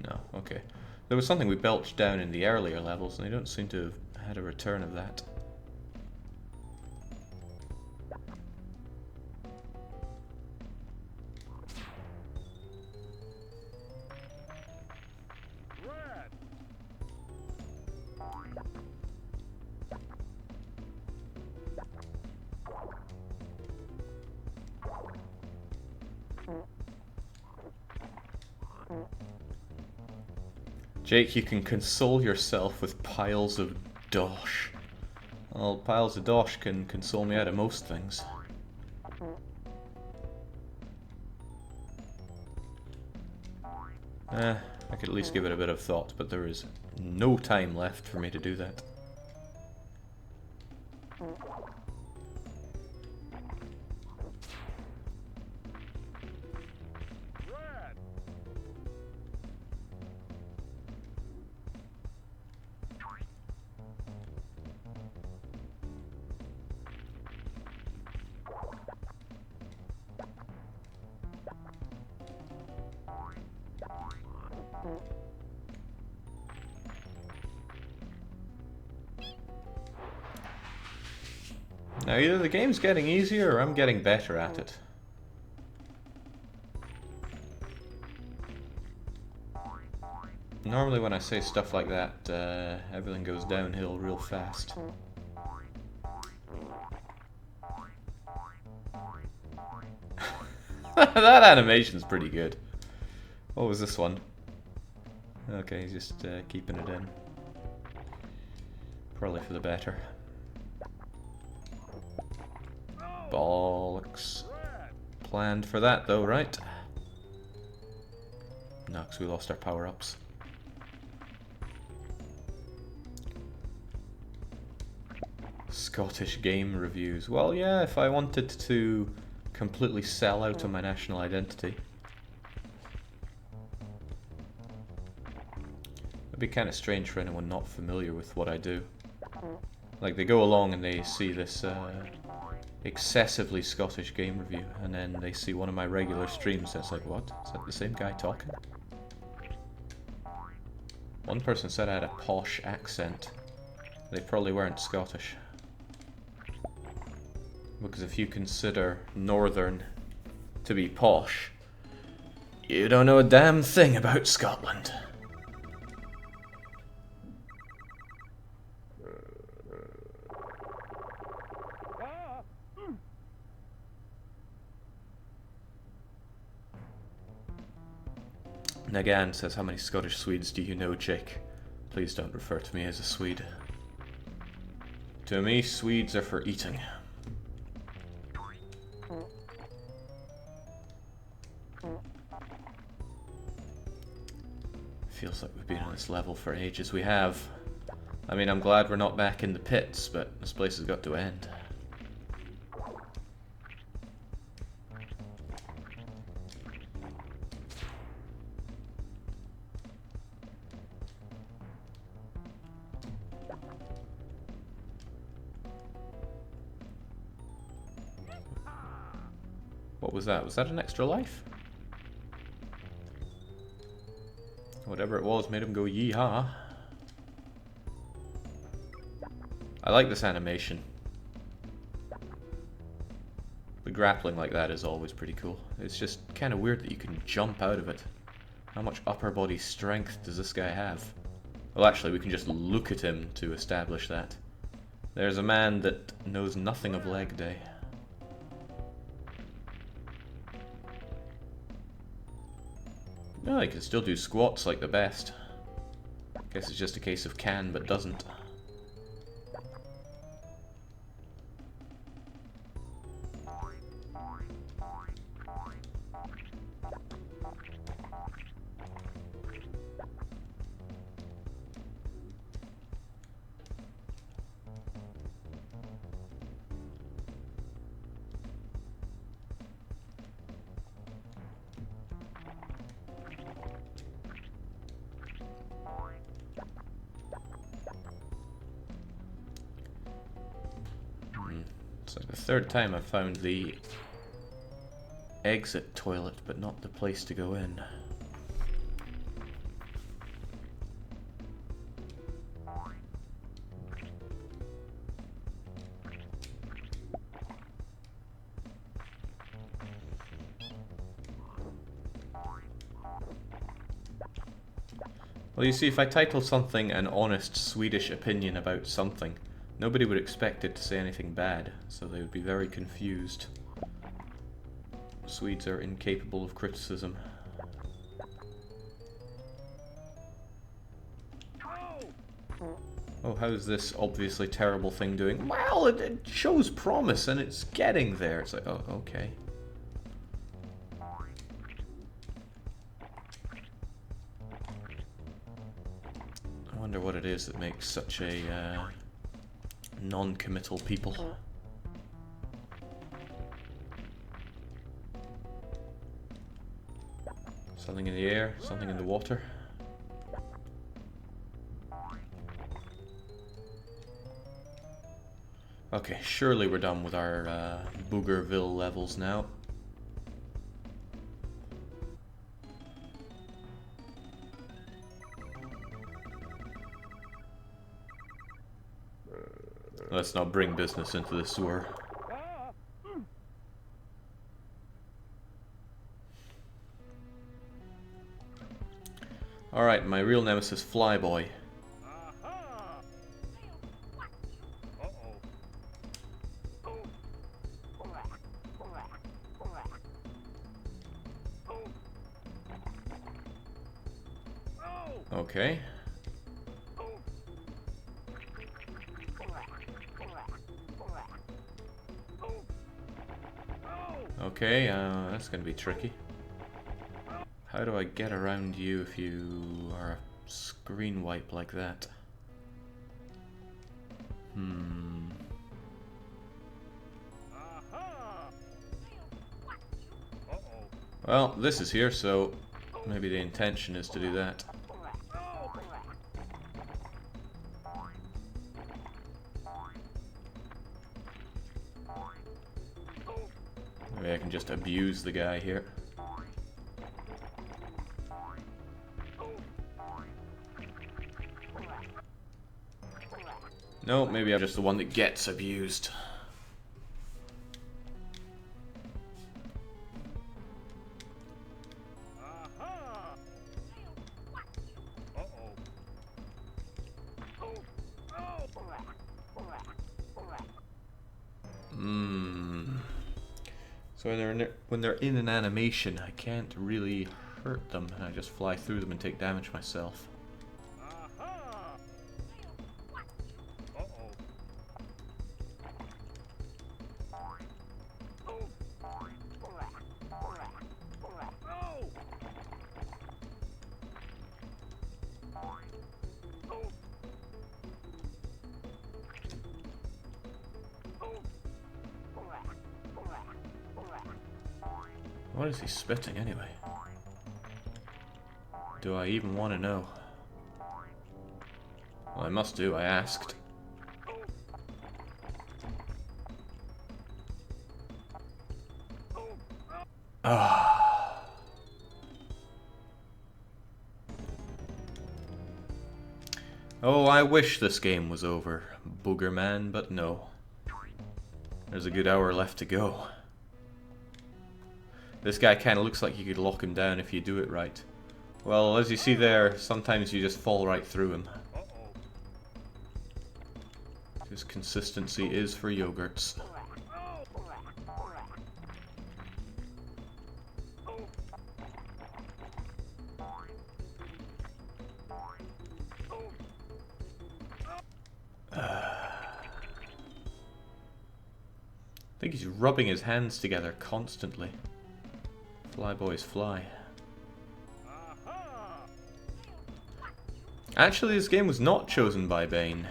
No, okay. There was something we belched down in the earlier levels, and I don't seem to have had a return of that. Jake, you can console yourself with piles of dosh. Well, piles of dosh can console me out of most things. I could at least give it a bit of thought, but there is no time left for me to do that. Now either the game's getting easier or I'm getting better at it. Normally when I say stuff like that, everything goes downhill real fast. That animation's pretty good. What was this one? Okay, he's just keeping it in. Probably for the better. Bollocks. Planned for that though, right? No, because we lost our power-ups. Scottish game reviews. Well, yeah, if I wanted to completely sell out on my national identity. It'd be kind of strange for anyone not familiar with what I do. Like, they go along and they see this excessively Scottish game review, and then they see one of my regular streams, and it's like, what? Is that the same guy talking? One person said I had a posh accent. They probably weren't Scottish. Because if you consider Northern to be posh, you don't know a damn thing about Scotland. Nagan says, how many Scottish Swedes do you know, Jake? Please don't refer to me as a Swede. To me, Swedes are for eating. Feels like we've been on this level for ages. We have. I mean, I'm glad we're not back in the pits, but this place has got to end. What was that? Was that an extra life? Whatever it was made him go yee-haw. I like this animation. The grappling like that is always pretty cool. It's just kind of weird that you can jump out of it. How much upper body strength does this guy have? Well, actually, we can just look at him to establish that. There's a man that knows nothing of leg day. No, he can still do squats like the best. Guess it's just a case of can but doesn't. It's like the third time I've found the exit toilet, but not the place to go in. Well, you see, if I titled something an honest Swedish opinion about something, nobody would expect it to say anything bad, so they would be very confused. Swedes are incapable of criticism. Oh, how's this obviously terrible thing doing? Well, it shows promise and it's getting there. It's like, oh, okay. I wonder what it is that makes such a non-committal people. Something in the air, something in the water. Okay, surely we're done with our Boogerville levels now. Let's not bring business into the sewer. Alright, my real nemesis, Flyboy. Okay. Okay, that's gonna be tricky. How do I get around you if you are a screen wipe like that? Well, this is here, so maybe the intention is to do that. Maybe I can just abuse the guy here. No, maybe I'm just the one that gets abused. So when they're in an animation, I can't really hurt them, and I just fly through them and take damage myself. What is he spitting anyway? Do I even want to know? Well, I must do, I asked. Ah. Oh, I wish this game was over, Boogerman, but no. There's a good hour left to go. This guy kind of looks like you could lock him down if you do it right. Well, as you see there, sometimes you just fall right through him. Because consistency is for yogurts. I think he's rubbing his hands together constantly. Fly boys fly. Actually, this game was not chosen by Bane.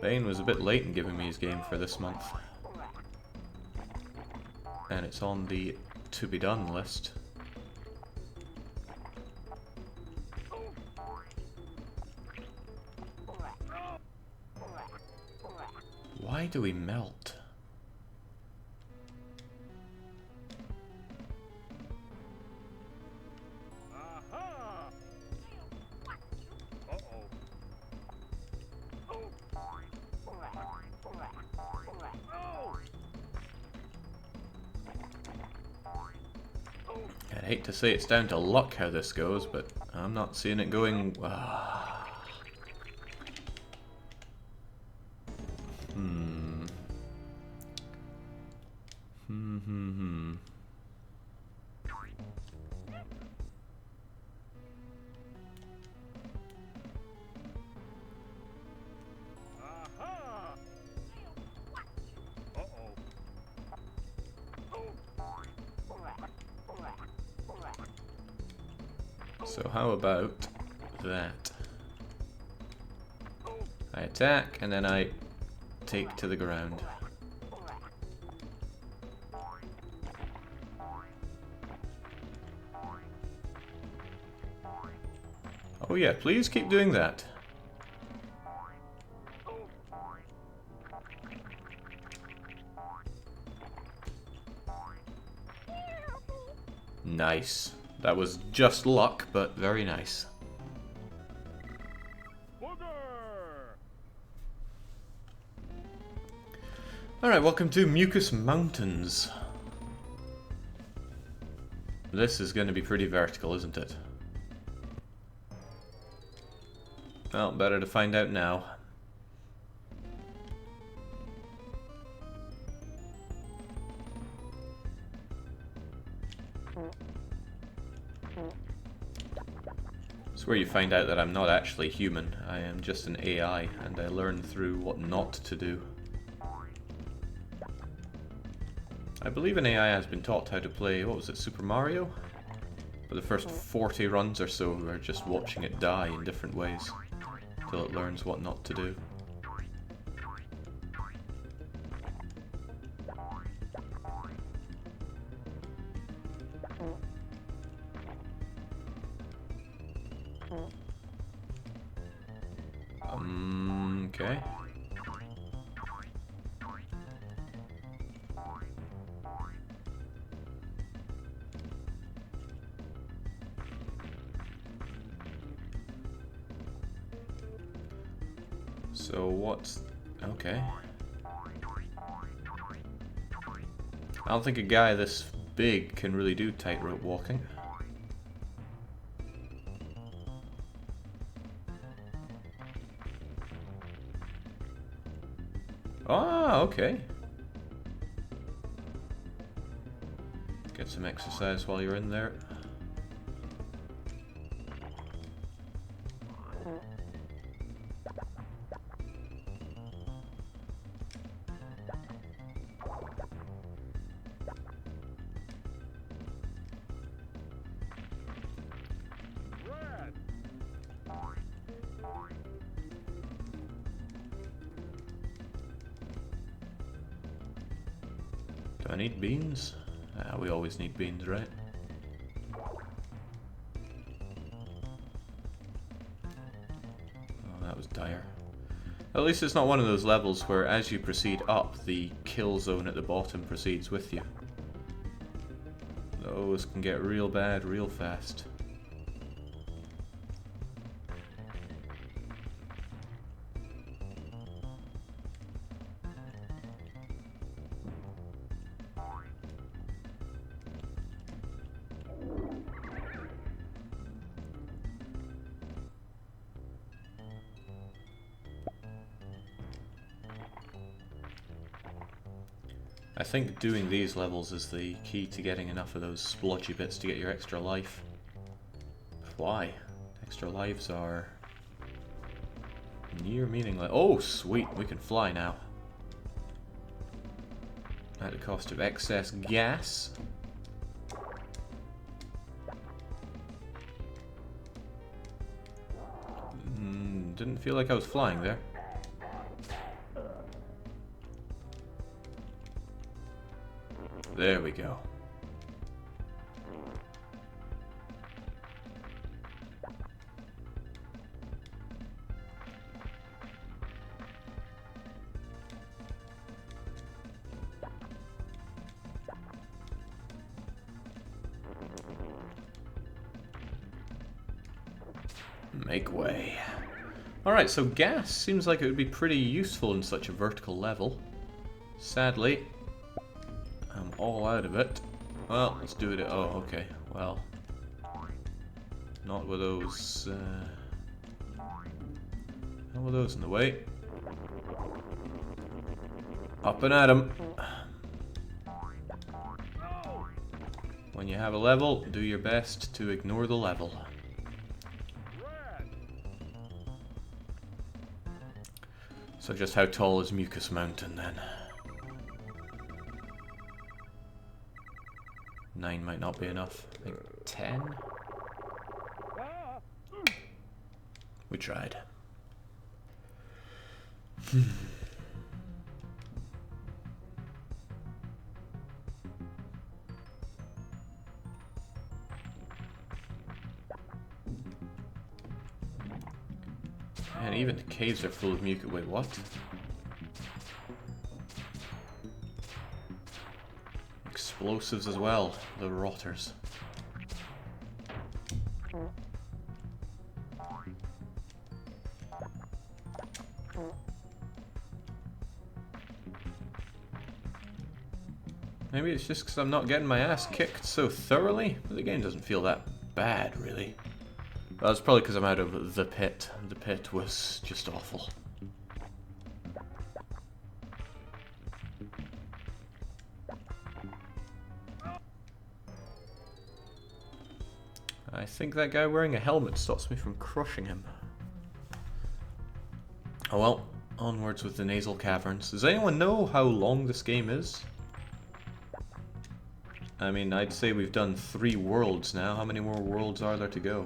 Bane was a bit late in giving me his game for this month. And it's on the to be done list. Why do we melt? I'd hate to say it's down to luck how this goes, but I'm not seeing it going... So how about that? I attack and then I take to the ground. Oh yeah, please keep doing that. Nice. That was just luck, but very nice. Alright, welcome to Mucus Mountains. This is going to be pretty vertical, isn't it? Well, better to find out now. It's where you find out that I'm not actually human. I am just an AI, and I learn through what not to do. I believe an AI has been taught how to play, what was it, Super Mario? For the first 40 runs or so, we're just watching it die in different ways, till it learns what not to do. Okay. So what's... okay. I don't think a guy this big can really do tightrope walking. Ah, okay. Get some exercise while you're in there. Do I need beans? Ah, we always need beans, right? Oh, that was dire. At least it's not one of those levels where as you proceed up, the kill zone at the bottom proceeds with you. Those can get real bad real fast. I think doing these levels is the key to getting enough of those splodgy bits to get your extra life. Why? Extra lives are near meaningless. Oh, sweet, we can fly now. At the cost of excess gas. Didn't feel like I was flying there. There we go. Make way. Alright, so gas seems like it would be pretty useful in such a vertical level. Sadly, I'm all out of it. Well, let's do it. Oh, okay. Well, not with those. Not with those in the way. Up and at 'em. When you have a level, do your best to ignore the level. So just how tall is Mucus Mountain then? 9 might not be enough. I think 10? We tried. And even the caves are full of mucus. Wait, what? Explosives as well, the rotters. Maybe it's just because I'm not getting my ass kicked so thoroughly. But the game doesn't feel that bad, really. Well, it's probably because I'm out of the pit. The pit was just awful. I think that guy wearing a helmet stops me from crushing him. Oh well, onwards with the nasal caverns. Does anyone know how long this game is? I mean, I'd say we've done 3 worlds now. How many more worlds are there to go?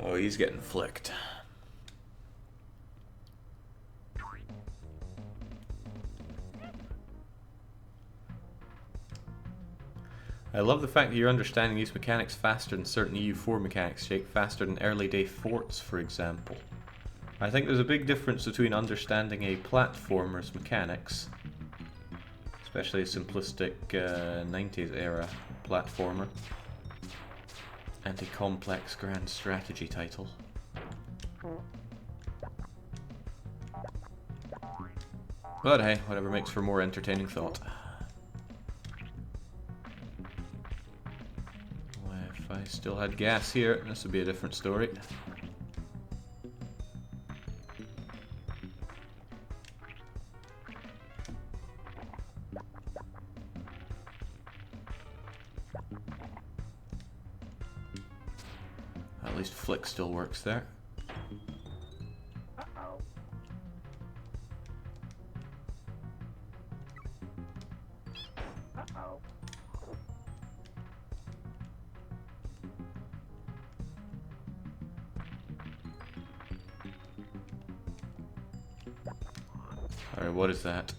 Oh, he's getting flicked. I love the fact that you're understanding these mechanics faster than certain EU4 mechanics, Jake, faster than early day forts, for example. I think there's a big difference between understanding a platformer's mechanics, especially a simplistic 90s era platformer, and a complex grand strategy title. But hey, whatever makes for more entertaining thought. If I still had gas here, this would be a different story. At least flick still works there. Alright, what is that?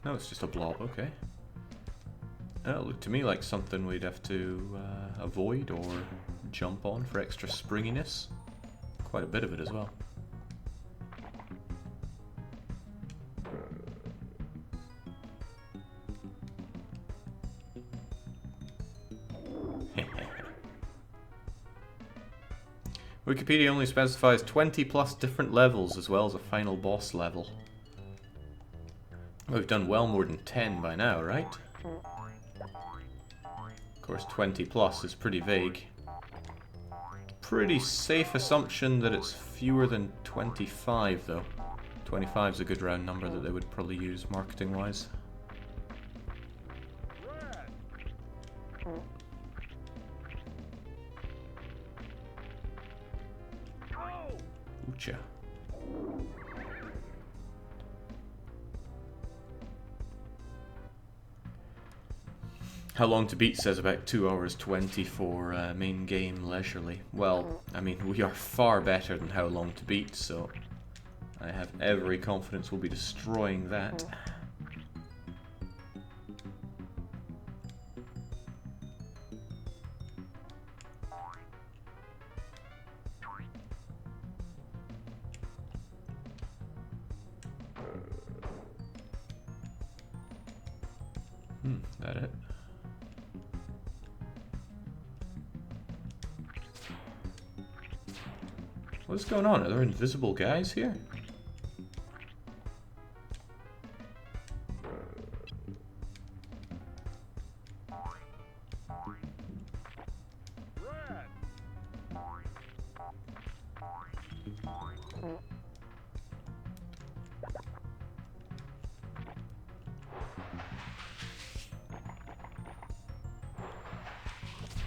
No, it's just a blob, okay. It looked to me like something we'd have to avoid or jump on for extra springiness. Quite a bit of it as well. Wikipedia only specifies 20 plus different levels as well as a final boss level. We've done well more than 10 by now, right? Of course, 20 plus is pretty vague. Pretty safe assumption that it's fewer than 25 though. 25 is a good round number that they would probably use marketing-wise. Oocha. How long to beat says about 2 hours 20 for main game leisurely. Well, I mean, we are far better than how long to beat, so I have every confidence we'll be destroying that. That it? What's going on? Are there invisible guys here?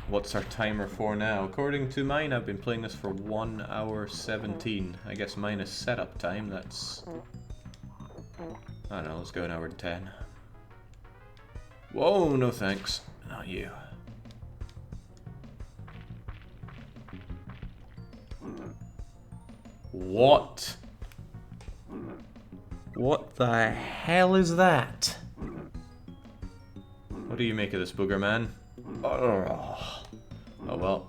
What's our timer for now? According to mine, I've been playing this for 1 hour 17. I guess minus setup time, that's... I don't know, let's go an hour and 10. Whoa, no thanks. Not you. What? What the hell is that? What do you make of this, Boogerman? Oh, well.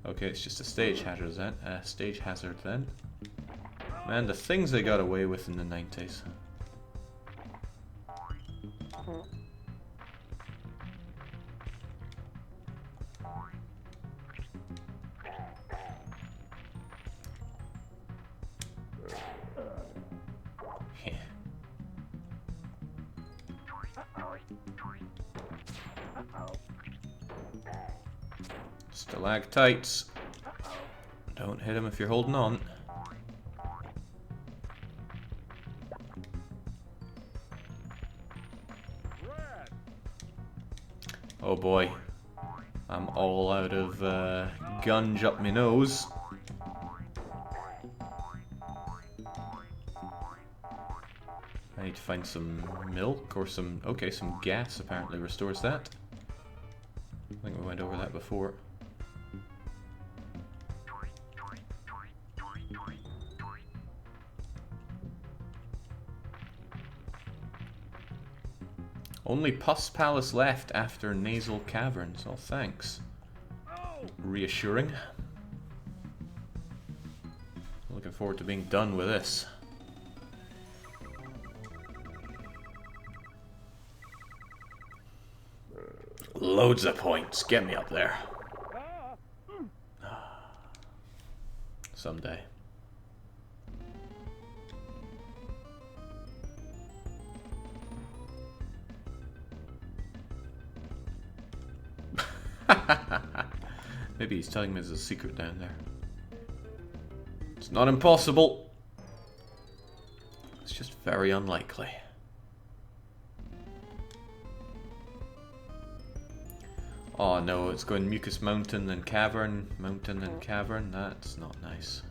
Okay, it's just a stage hazard then. Man, the things they got away with in the 90s. Stalactites. Don't hit him if you're holding on. Oh boy. I'm all out of gunge up my nose. I need to find some milk or some... Okay, some gas apparently restores that. I think we went over that before. Only Pus Palace left after Nasal Caverns. Oh, thanks. Reassuring. Looking forward to being done with this. Loads of points. Get me up there. Someday. Maybe he's telling me there's a secret down there. It's not impossible. It's just very unlikely. Oh no, it's going Mucus Mountain, then Cavern, Mountain, then Cavern. That's not nice.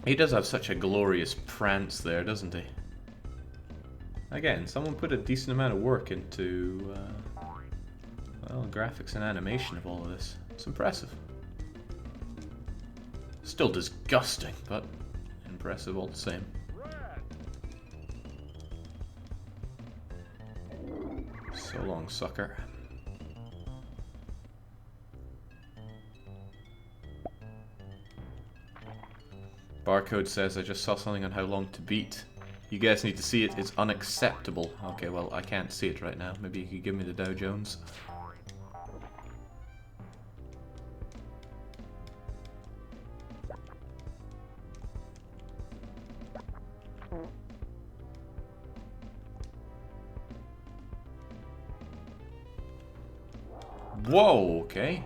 He does have such a glorious prance there, doesn't he? Again, someone put a decent amount of work into, well, graphics and animation of all of this. It's impressive. Still disgusting, but impressive all the same. So long, sucker. Barcode says, I just saw something on how long to beat. You guys need to see it. It's unacceptable. Okay, well, I can't see it right now. Maybe you could give me the Dow Jones. Whoa, okay.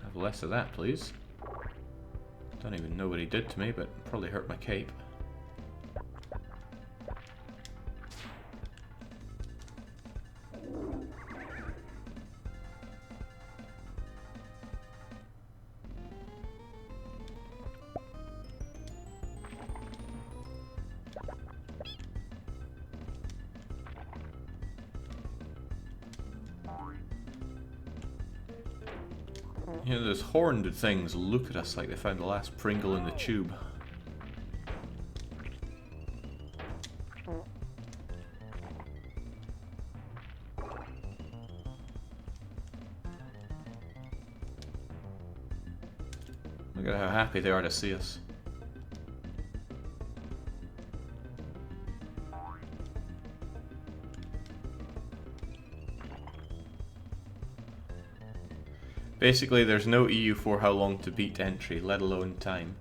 Have less of that, please. Don't even know what he did to me, but probably hurt my cape. You know, those horned things look at us like they found the last Pringle in the tube. Look at how happy they are to see us. Basically, there's no EU for how long to beat entry, let alone time.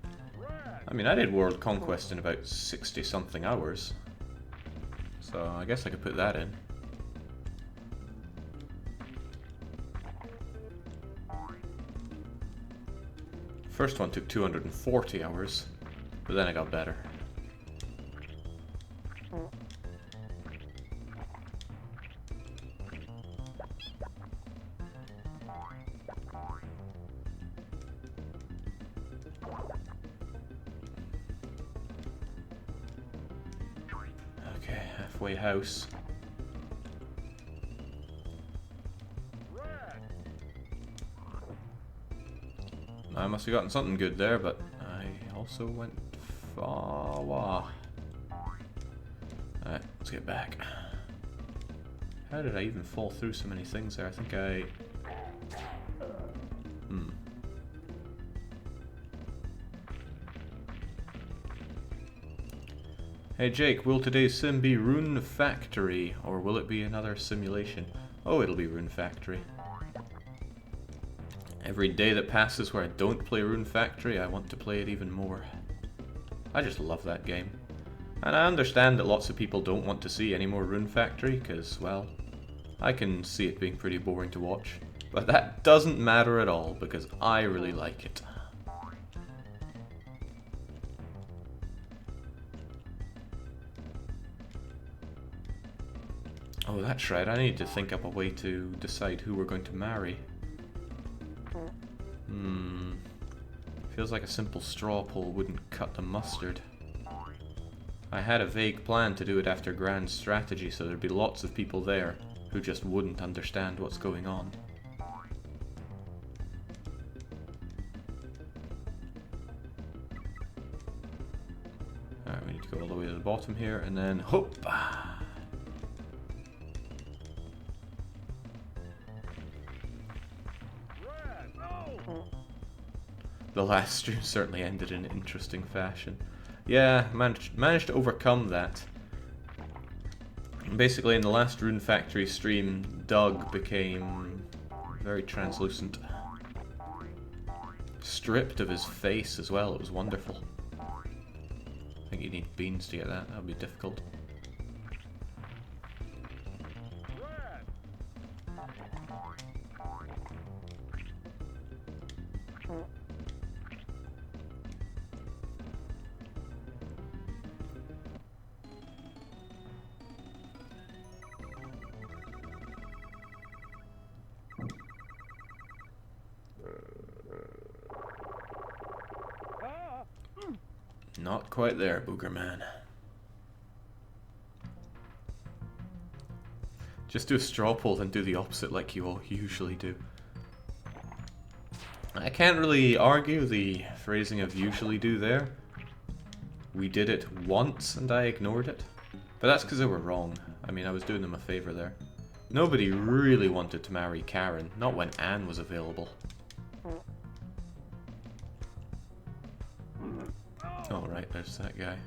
I mean, I did World Conquest in about 60-something hours. So I guess I could put that in. First one took 240 hours, but then I got better. Okay, halfway house. I must have gotten something good there, but I also went far. Alright, let's get back. How did I even fall through so many things there? I think I... Hey Jake, will today's sim be Rune Factory, or will it be another simulation? Oh, it'll be Rune Factory. Every day that passes where I don't play Rune Factory, I want to play it even more. I just love that game. And I understand that lots of people don't want to see any more Rune Factory, because, well, I can see it being pretty boring to watch. But that doesn't matter at all, because I really like it. Oh, that's right, I need to think up a way to decide who we're going to marry. Feels like a simple straw poll wouldn't cut the mustard. I had a vague plan to do it after Grand Strategy, so there'd be lots of people there who just wouldn't understand what's going on. Alright, we need to go all the way to the bottom here, and then hop! The last stream certainly ended in interesting fashion. Yeah, managed to overcome that. Basically, in the last Rune Factory stream, Doug became very translucent. Stripped of his face as well, it was wonderful. I think you need beans to get that, that would be difficult. Not quite there, Boogerman. Just do a straw poll, then do the opposite like you all usually do. I can't really argue the phrasing of usually do there. We did it once and I ignored it. But that's because they were wrong. I mean, I was doing them a favor there. Nobody really wanted to marry Karen, not when Anne was available. Oh, right, there's that guy.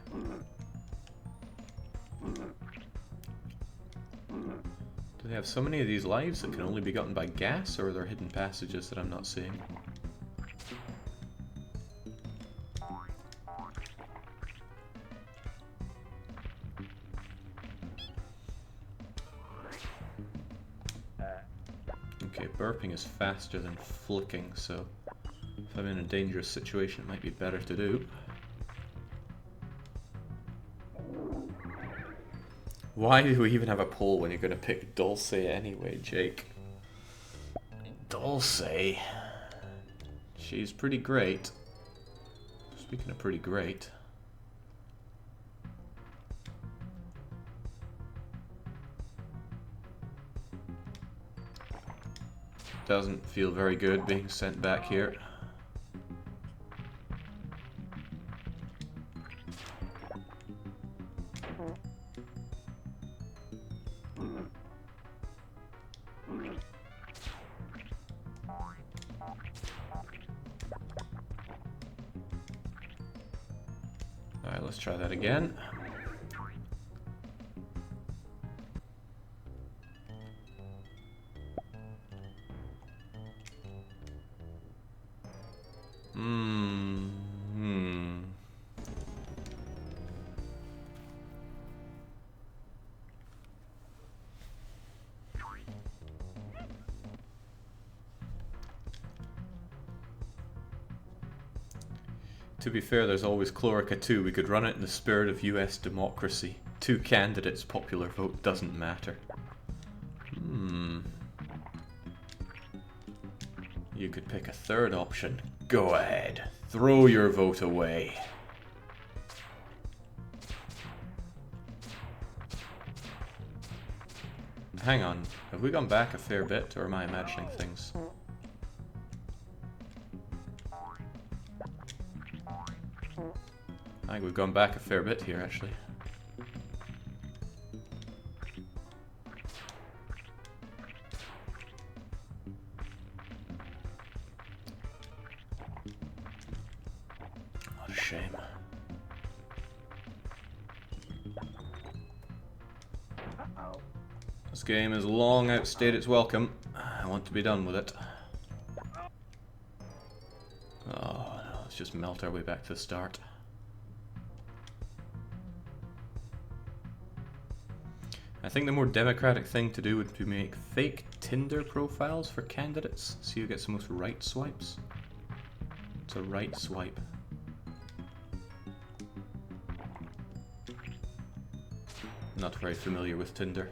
Do they have so many of these lives that can only be gotten by gas, or are there hidden passages that I'm not seeing? Okay, burping is faster than flicking, so if I'm in a dangerous situation, it might be better to do. Why do we even have a poll when you're going to pick Dulce anyway, Jake? Dulce. She's pretty great. Speaking of pretty great. Doesn't feel very good being sent back here. Alright, let's try that again. To be fair, there's always Chlorica 2. We could run it in the spirit of US democracy. 2 candidates, popular vote doesn't matter. You could pick a third option. Go ahead. Throw your vote away. Hang on. Have we gone back a fair bit, or am I imagining things? I think we've gone back a fair bit here, actually. What a shame. This game has long outstayed its welcome. I want to be done with it. Oh no, let's just melt our way back to the start. I think the more democratic thing to do would be make fake Tinder profiles for candidates. See who gets the most right swipes. It's a right swipe. Not very familiar with Tinder.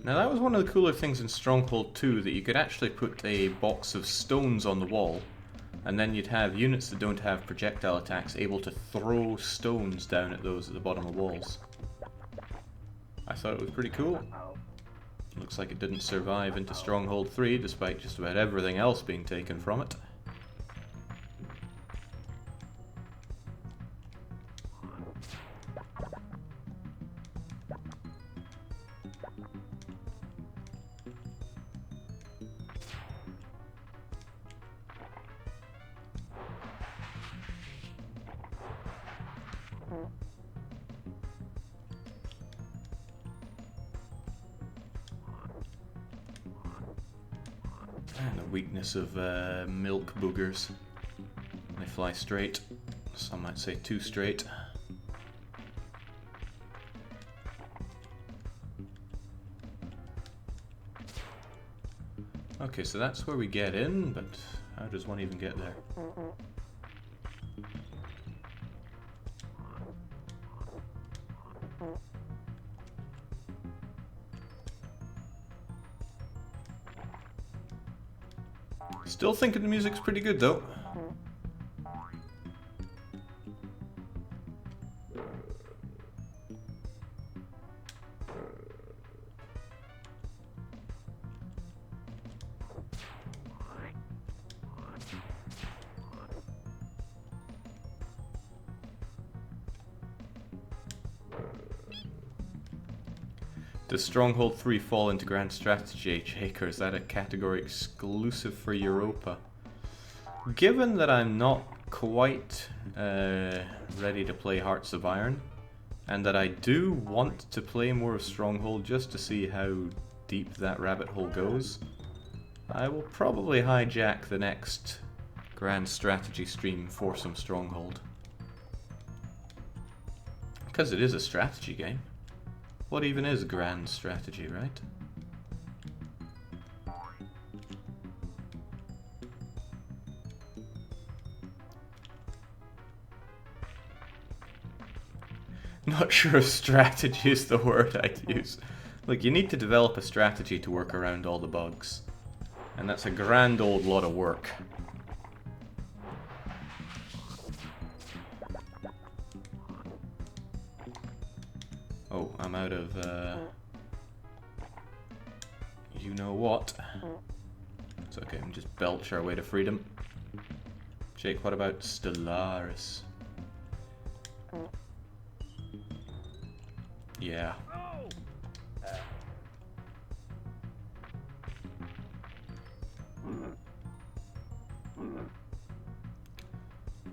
Now that was one of the cooler things in Stronghold 2, that you could actually put a box of stones on the wall, and then you'd have units that don't have projectile attacks able to throw stones down at those at the bottom of walls. I thought it was pretty cool. Looks like it didn't survive into Stronghold 3, despite just about everything else being taken from it. And the weakness of milk boogers. They fly straight. Some might say too straight. Okay, so that's where we get in, but how does one even get there? Still thinking the music's pretty good though. Does Stronghold 3 fall into Grand Strategy, Jake, or is that a category exclusive for Europa? Given that I'm not quite ready to play Hearts of Iron, and that I do want to play more of Stronghold just to see how deep that rabbit hole goes, I will probably hijack the next Grand Strategy stream for some Stronghold. Because it is a strategy game. What even is Grand Strategy, right? Not sure if strategy is the word I'd use. Look, you need to develop a strategy to work around all the bugs. And that's a grand old lot of work. Oh, I'm out of, you know what. It's okay, we can just belch our way to freedom. Jake, what about Stellaris? Yeah.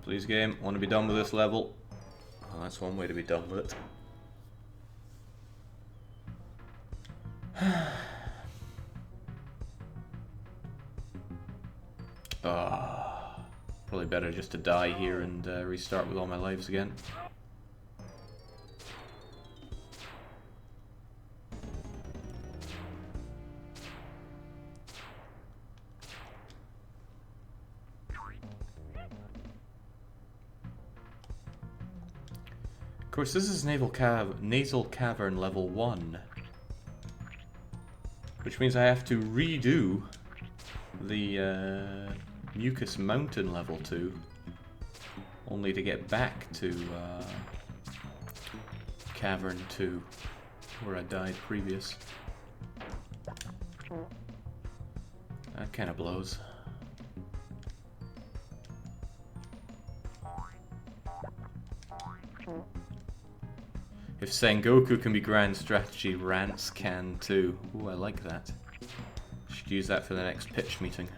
Please game, want to be done with this level? Well, that's one way to be done with it. Probably better just to die here and restart with all my lives again. Of course, this is Nasal Cavern level 1. Which means I have to redo the Mucus Mountain level 2. Only to get back to Cavern 2, where I died previous. That kind of blows. If Sengoku can be grand strategy, rants can too. Ooh, I like that. Should use that for the next pitch meeting.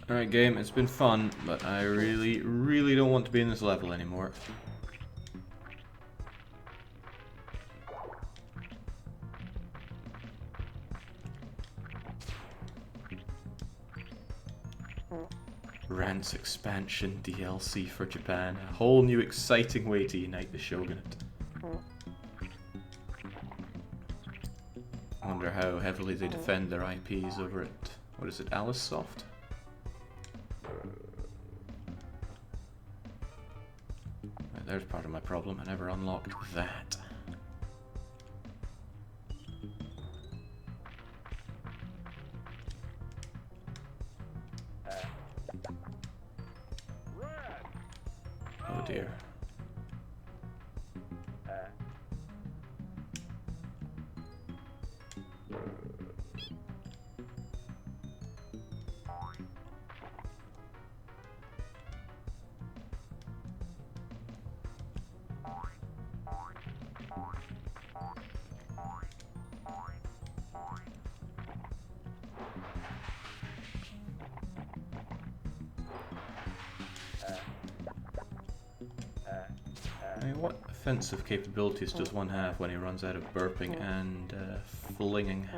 Alright game, it's been fun, but I really don't want to be in this level anymore. Rants expansion DLC for Japan. A whole new exciting way to unite the shogunate. I wonder how heavily they defend their IPs over at, what is it, Alice Soft? There's part of my problem. I never unlocked that. Oh dear. What offensive capabilities does one have when he runs out of burping and flinging?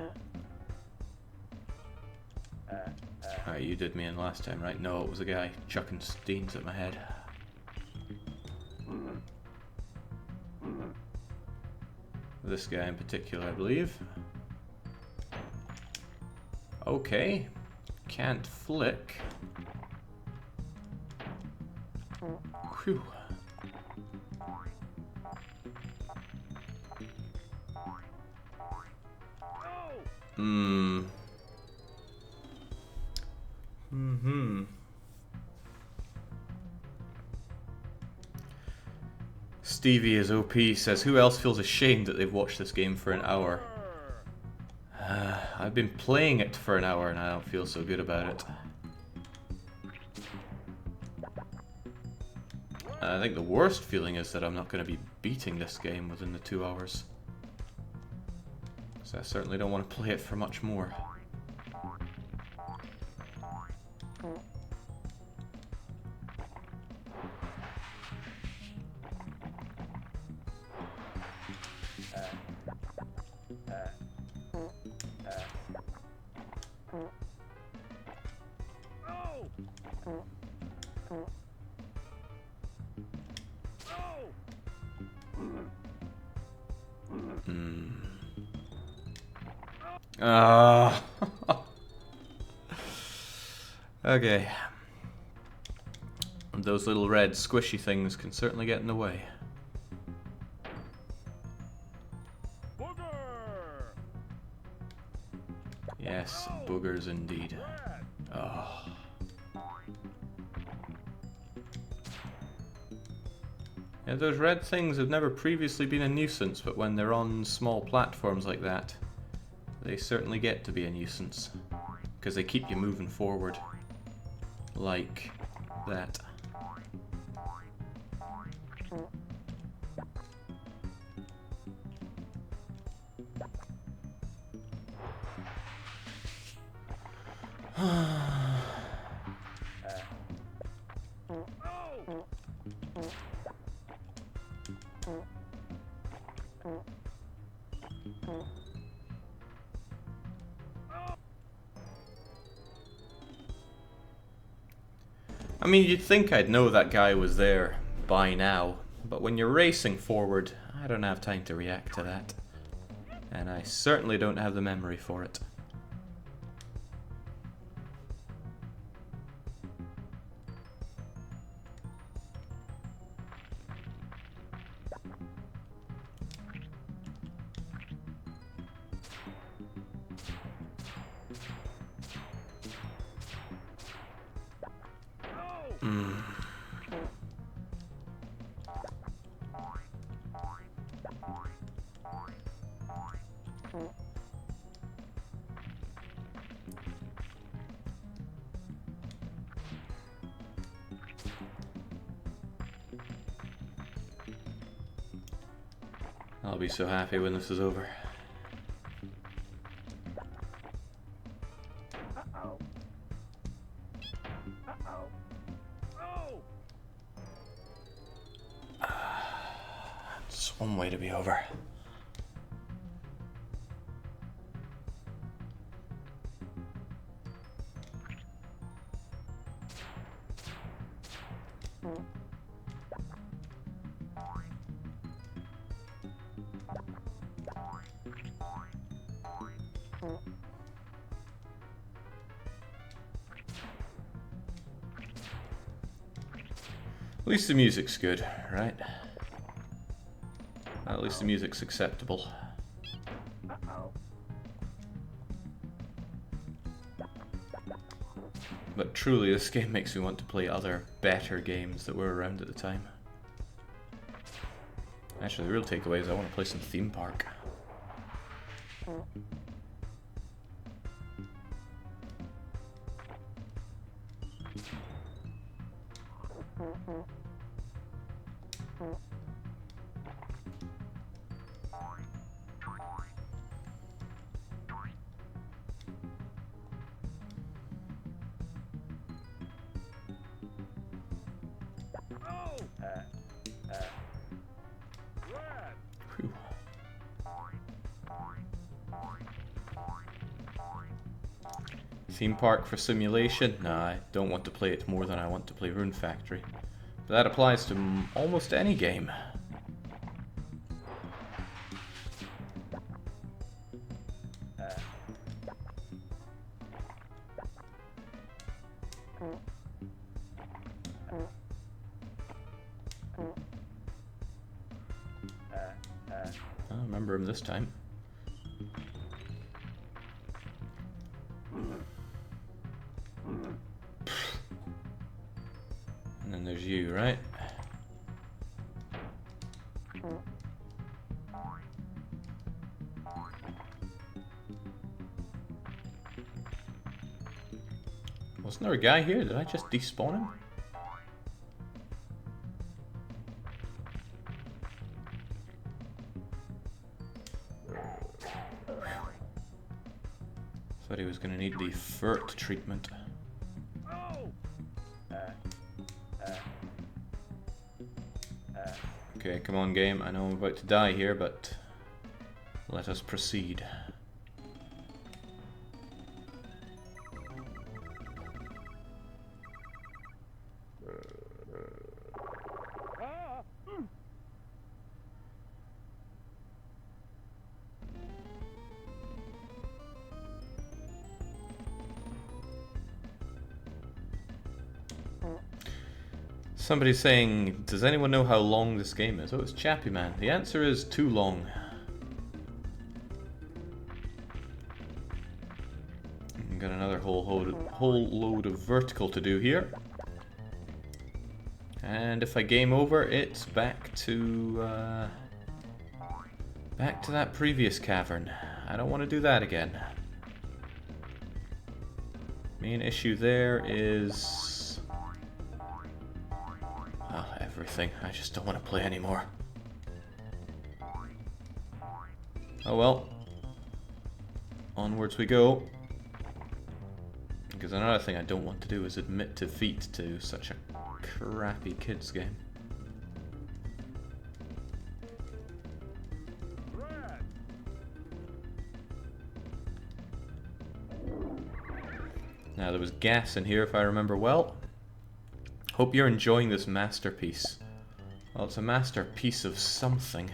Alright, you did me in last time, right? No, it was a guy chucking steams at my head. This guy in particular, I believe. Okay. Can't flick. Whew. Stevie is OP, says, who else feels ashamed that they've watched this game for an hour? I've been playing it for an hour and I don't feel so good about it. I think the worst feeling is that I'm not going to be beating this game within the 2 hours. So I certainly don't want to play it for much more. Okay. Those little red squishy things can certainly get in the way. Yes, boogers indeed. Oh. Yeah, those red things have never previously been a nuisance, but when they're on small platforms like that, they certainly get to be a nuisance. Because they keep you moving forward. Like that. I mean, you'd think I'd know that guy was there by now, but when you're racing forward, I don't have time to react to that. And I certainly don't have the memory for it. I'll be so happy when this is over. It's one way to be over. At least the music's good, right? At least the music's acceptable. But truly, this game makes me want to play other, better games that were around at the time. Actually, the real takeaway is I want to play some Theme Park. Whew. Theme Park for simulation? Nah, I don't want to play it more than I want to play Rune Factory. But that applies to almost any game. I remember him this time. And then there's you, right? Wasn't there a guy here? Did I just despawn him? Thought he was going to need the FERT treatment. Okay, come on game. I know I'm about to die here, but let us proceed. Somebody's saying, does anyone know how long this game is? Oh, it's Chappy Man. The answer is too long. We've got another whole load of vertical to do here. And if I game over, it's back to that previous cavern. I don't want to do that again. Main issue there is... everything. I just don't want to play anymore. Oh well. Onwards we go. Because another thing I don't want to do is admit defeat to such a crappy kids game. Now there was gas in here if I remember well. Hope you're enjoying this masterpiece. Well, it's a masterpiece of something.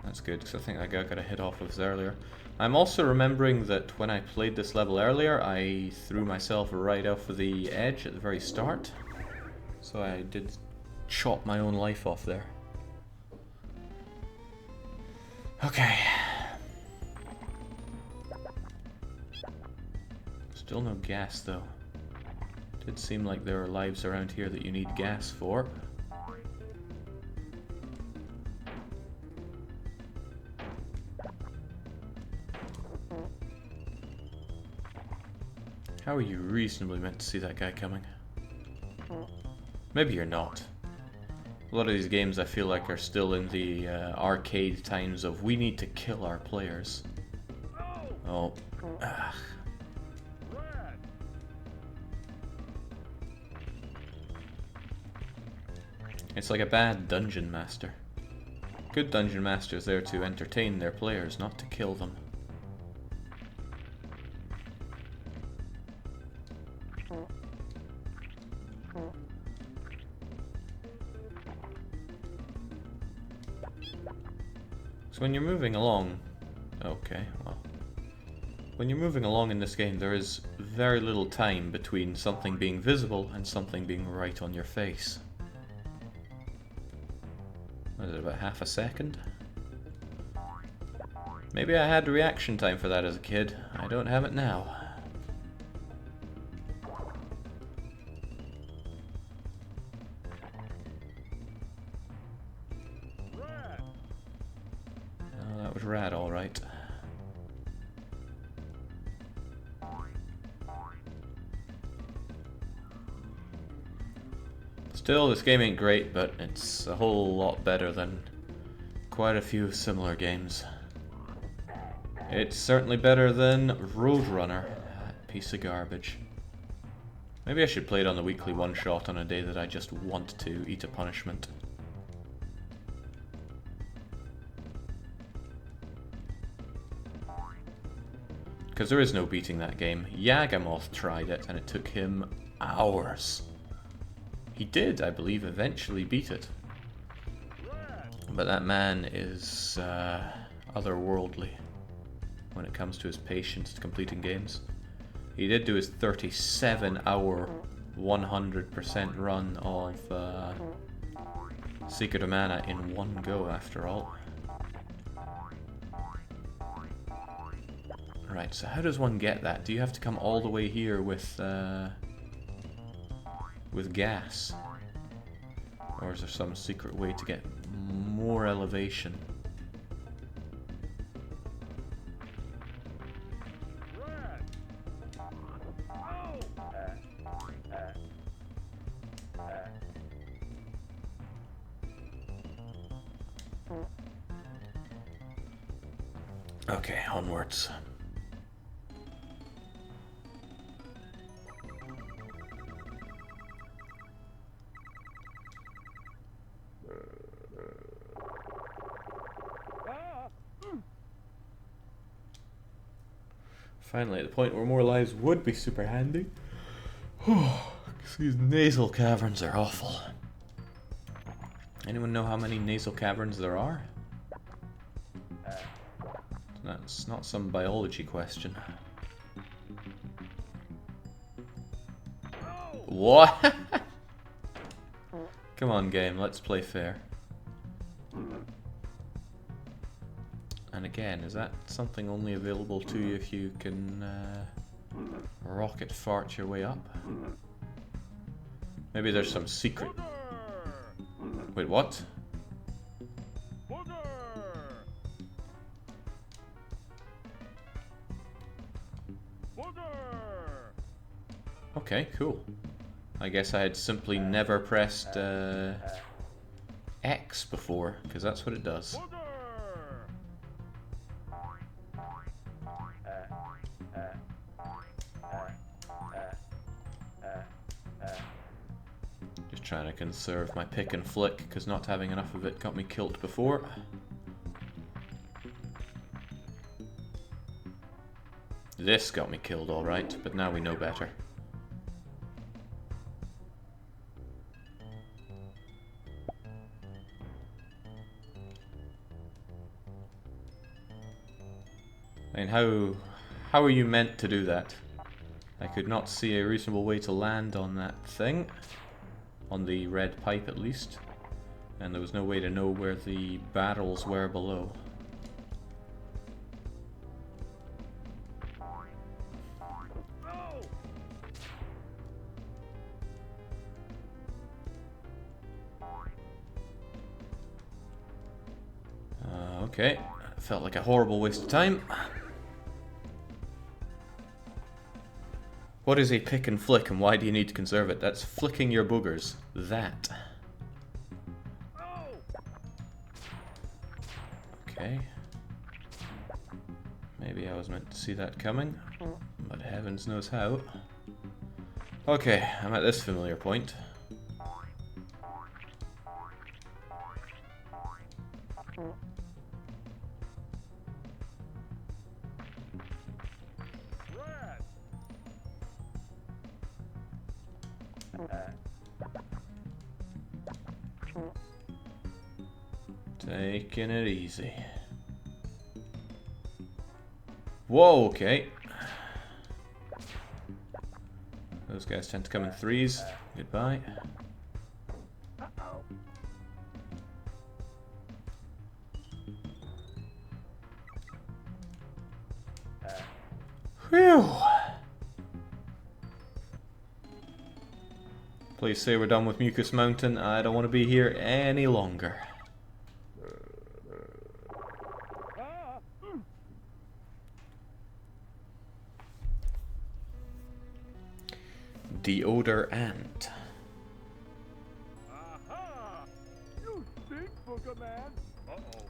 That's good, because I think that guy got a hit off of us earlier. I'm also remembering that when I played this level earlier, I threw myself right off of the edge at the very start. So I did chop my own life off there. Okay. Still no gas, though. Did seem like there are lives around here that you need gas for. How are you reasonably meant to see that guy coming? Maybe you're not. A lot of these games I feel like are still in the arcade times of we need to kill our players. Oh. Ugh. It's like a bad dungeon master. Good dungeon master is there to entertain their players, not to kill them. So when you're moving along... Okay, well... When you're moving along in this game, there is very little time between something being visible and something being right on your face. What is it, about half a second? Maybe I had reaction time for that as a kid. I don't have it now. Oh, that was rad, alright. Still, this game ain't great, but it's a whole lot better than quite a few similar games. It's certainly better than Roadrunner, that piece of garbage. Maybe I should play it on the weekly one-shot on a day that I just want to eat a punishment. Because there is no beating that game. Yagamoth tried it, and it took him hours. He did, I believe, eventually beat it. But that man is otherworldly when it comes to his patience to completing games. He did do his 37-hour 100% run of Secret of Mana in one go, after all. Right, so how does one get that? Do you have to come all the way here with gas? Or is there some secret way to get more elevation? Okay, onwards. Finally, at the point where more lives would be super handy. These nasal caverns are awful. Anyone know how many nasal caverns there are? That's not some biology question. What? Come on, game, let's play fair. And again, is that something only available to you if you can rocket fart your way up? Maybe there's some secret... Wait, what? Okay, cool. I guess I had simply never pressed X before, because that's what it does. Just trying to conserve my pick and flick, because not having enough of it got me killed before. This got me killed alright, but now we know better. I mean, how are you meant to do that? I could not see a reasonable way to land on that thing. On the red pipe, at least. And there was no way to know where the barrels were below. Okay, felt like a horrible waste of time. What is a pick and flick, and why do you need to conserve it? That's flicking your boogers. That. Okay. Maybe I was meant to see that coming, but heavens knows how. Okay, I'm at this familiar point. Taking it easy. Whoa, okay. Those guys tend to come in threes. Goodbye. Whew. Please say we're done with Mucus Mountain. I don't want to be here any longer. Deodorant. You stink, Boogerman.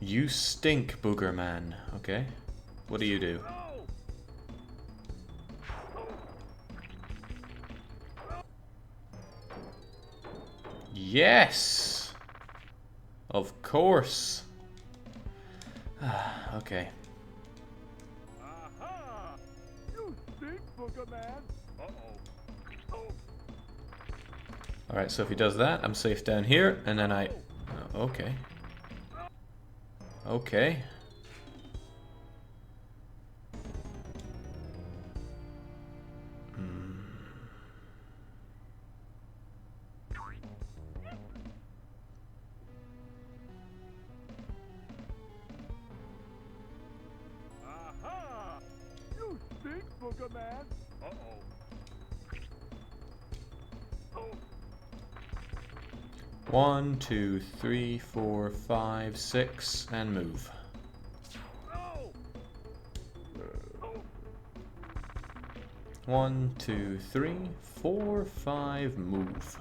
You stink, Boogerman. Okay. What do you do? Yes! Of course. Okay. You stink, Boogerman. Alright, so if he does that, I'm safe down here, and then I... okay. Okay. You stink, Boogerman. 1, 2, 3, 4, 5, 6, and move. 1, 2, 3, 4, 5, move.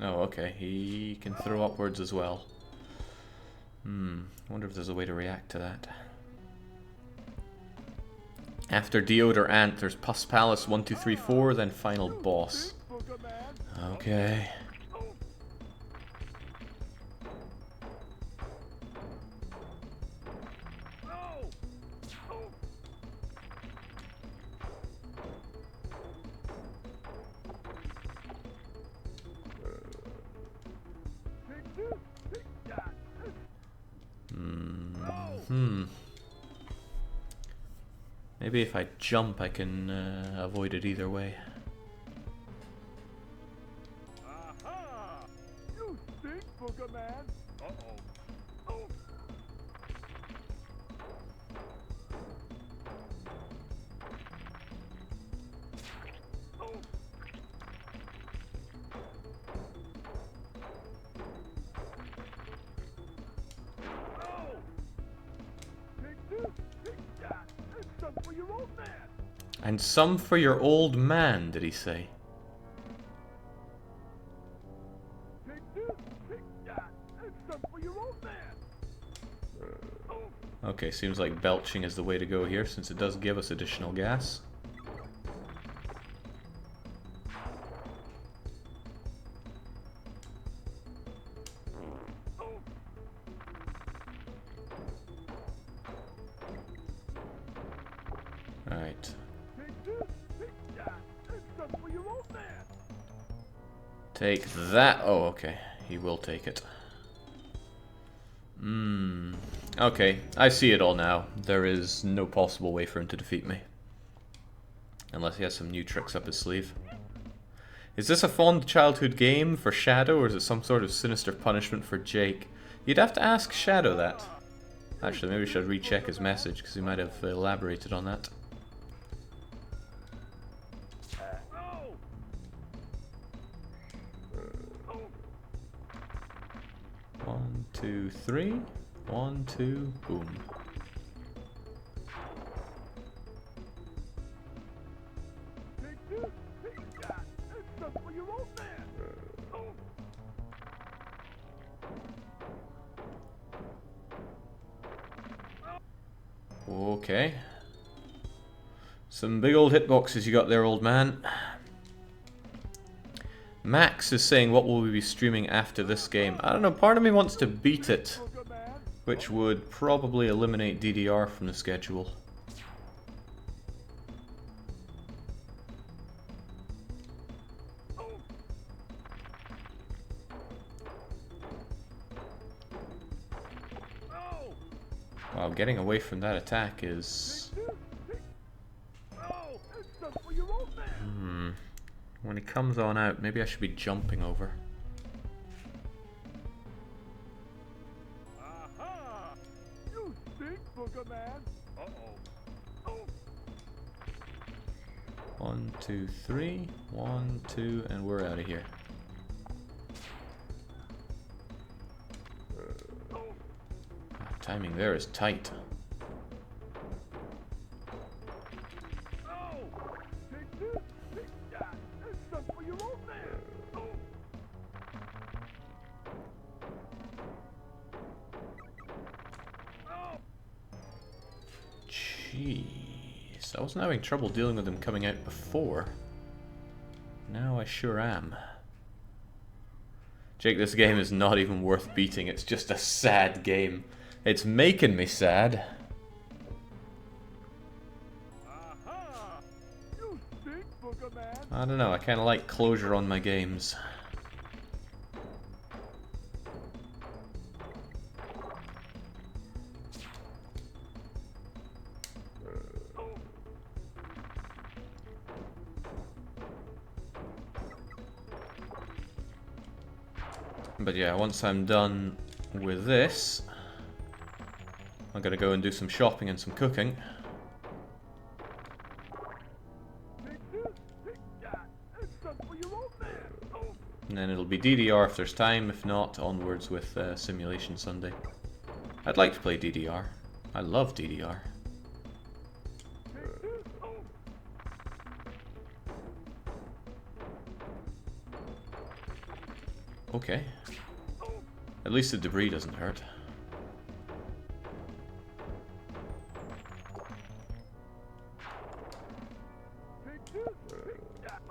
Oh, okay. He can throw upwards as well. Wonder if there's a way to react to that. After Deodorant, there's Pus Palace 1, 2, 3, 4, then final boss. Okay. Maybe if I jump, I can avoid it either way. You stink, Boogerman. Take that. And some for your old man. And some for your old man, did he say? Take this. Take that. And some for your old man. Okay, seems like belching is the way to go here, since it does give us additional gas. Alright. Take this. Take that. And some for your old man. Take that. Oh, okay. He will take it. Okay, I see it all now. There is no possible way for him to defeat me. Unless he has some new tricks up his sleeve. Is this a fond childhood game for Shadow, or is it some sort of sinister punishment for Jake? You'd have to ask Shadow that. Actually, maybe I should recheck his message, because he might have elaborated on that. One, two, three. 1, 2, boom. Take this. Take that. And some for your old man. Okay. Some big old hitboxes you got there, old man. Max is saying, what will we be streaming after this game? I don't know, part of me wants to beat it, which would probably eliminate DDR from the schedule. Wow, getting away from that attack is... When he comes on out, maybe I should be jumping over. Aha! You stink, Boogerman. Uh-oh. 1, 2, 3. 1, 2, and we're out of here. Timing there is tight. Take this, take that, and some for your old man. Jeez, I wasn't having trouble dealing with them coming out before. Now I sure am. Jake, this game is not even worth beating. It's just a sad game. It's making me sad. Aha! You stink, Boogerman. I don't know, I kind of like closure on my games. But yeah, once I'm done with this, I'm gonna go and do some shopping and some cooking. Take this, take that, and some for your old man. And then it'll be DDR if there's time, if not, onwards with Simulation Sunday. I'd like to play DDR. I love DDR. Take this. Okay. At least the debris doesn't hurt. Take this, take that.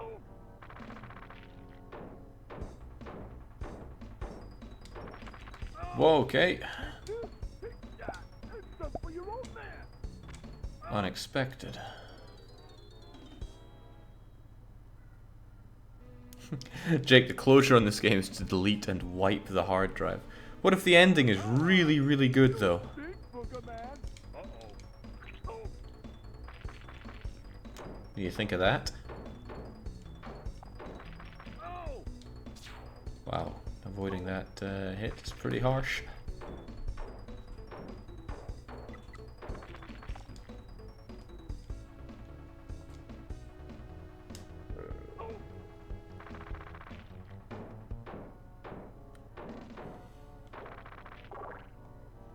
Whoa, okay. Take this, take that, and some for your old man. Unexpected. Jake, the closure on this game is to delete and wipe the hard drive. What if the ending is really, really good, though? Stink, Boogerman. Do you think of that? Wow, avoiding that hit is pretty harsh.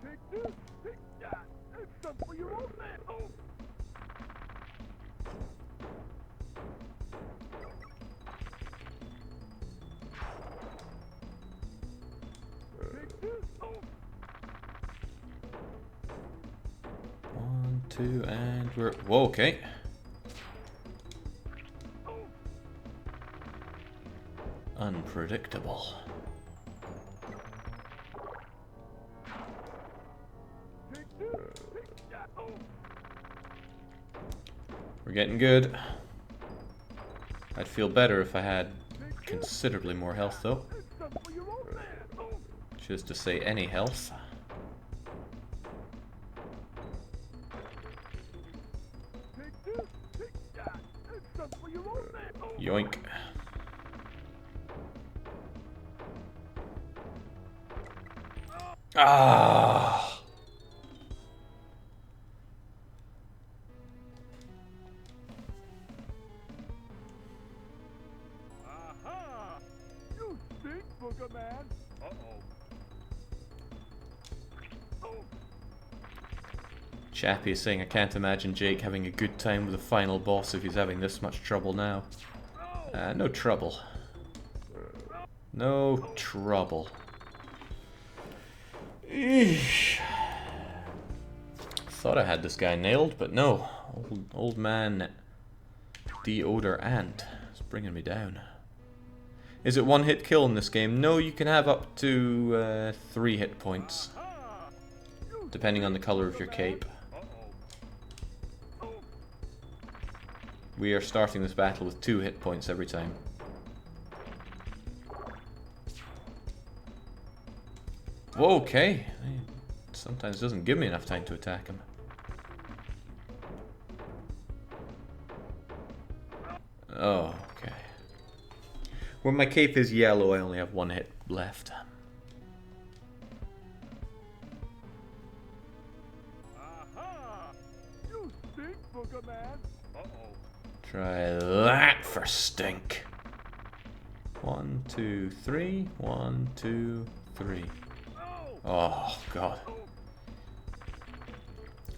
Take this, take that, and some for your old two, and we're... Whoa, okay. Unpredictable. We're getting good. I'd feel better if I had considerably more health, though. Just to say any health. Yoink. Ah! Aha! You stink, Boogerman! Uh-oh. Chappie is saying, I can't imagine Jake having a good time with the final boss if he's having this much trouble now. No trouble. No trouble. Eesh. Thought I had this guy nailed, but no. Old man Deodorant is bringing me down. Is it one hit kill in this game? No, you can have up to 3 hit points, depending on the color of your cape. We are starting this battle with 2 hit points every time. Whoa, okay. Sometimes doesn't give me enough time to attack him. Oh, okay. When my cape is yellow, I only have 1 hit left. Aha! You stink, Boogerman! Uh-oh. Try that for stink. 1, 2, 3. 1, 2, 3. Oh, God.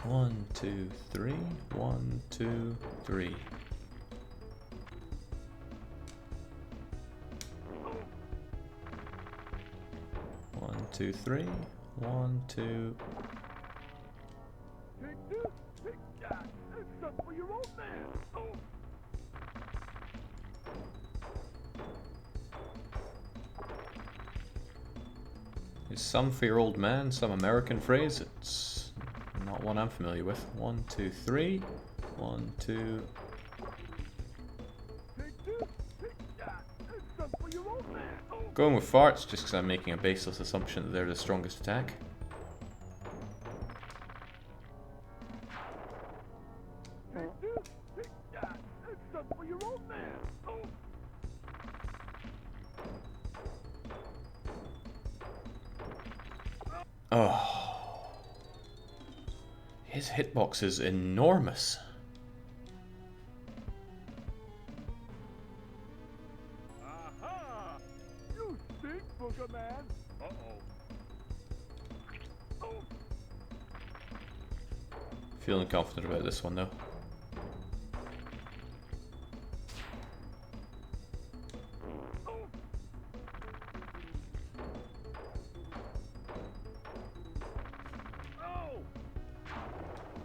1, 2, 3. 1, 2, 3. One, two, three. 1, 2. Take this! Take that! It's something for your old man! Is some for your old man, some American phrase? It's not one I'm familiar with. 1, 2, 3. 1, 2. Take this! Take that! It's something for your old man! Going with farts just because I'm making a baseless assumption that they're the strongest attack. Take this! Take that! It's something for your old man! Oh. His hitbox is enormous. Aha! You stink, Boogerman! Uh-oh. Feeling confident about this one though.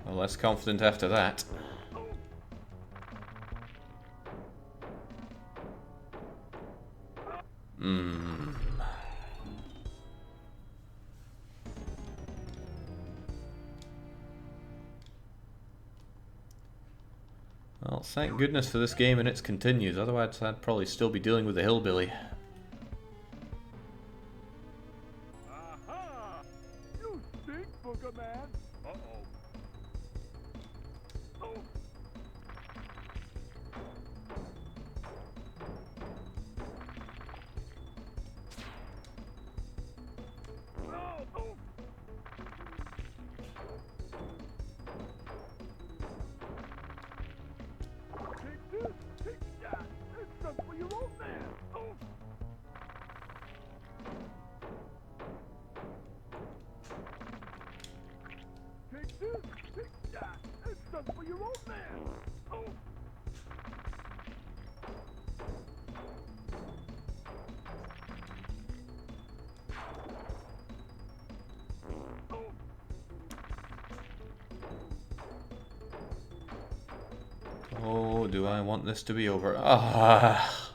Well, less confident after that. Well, thank goodness for this game and its continues, otherwise I'd probably still be dealing with the hillbilly. Aha! You stink, Boogerman! Uh-oh. Take this! Take that! It's something for your old man! Take this! Take that! It's something for your old man! Oh, do I want this to be over? Ah.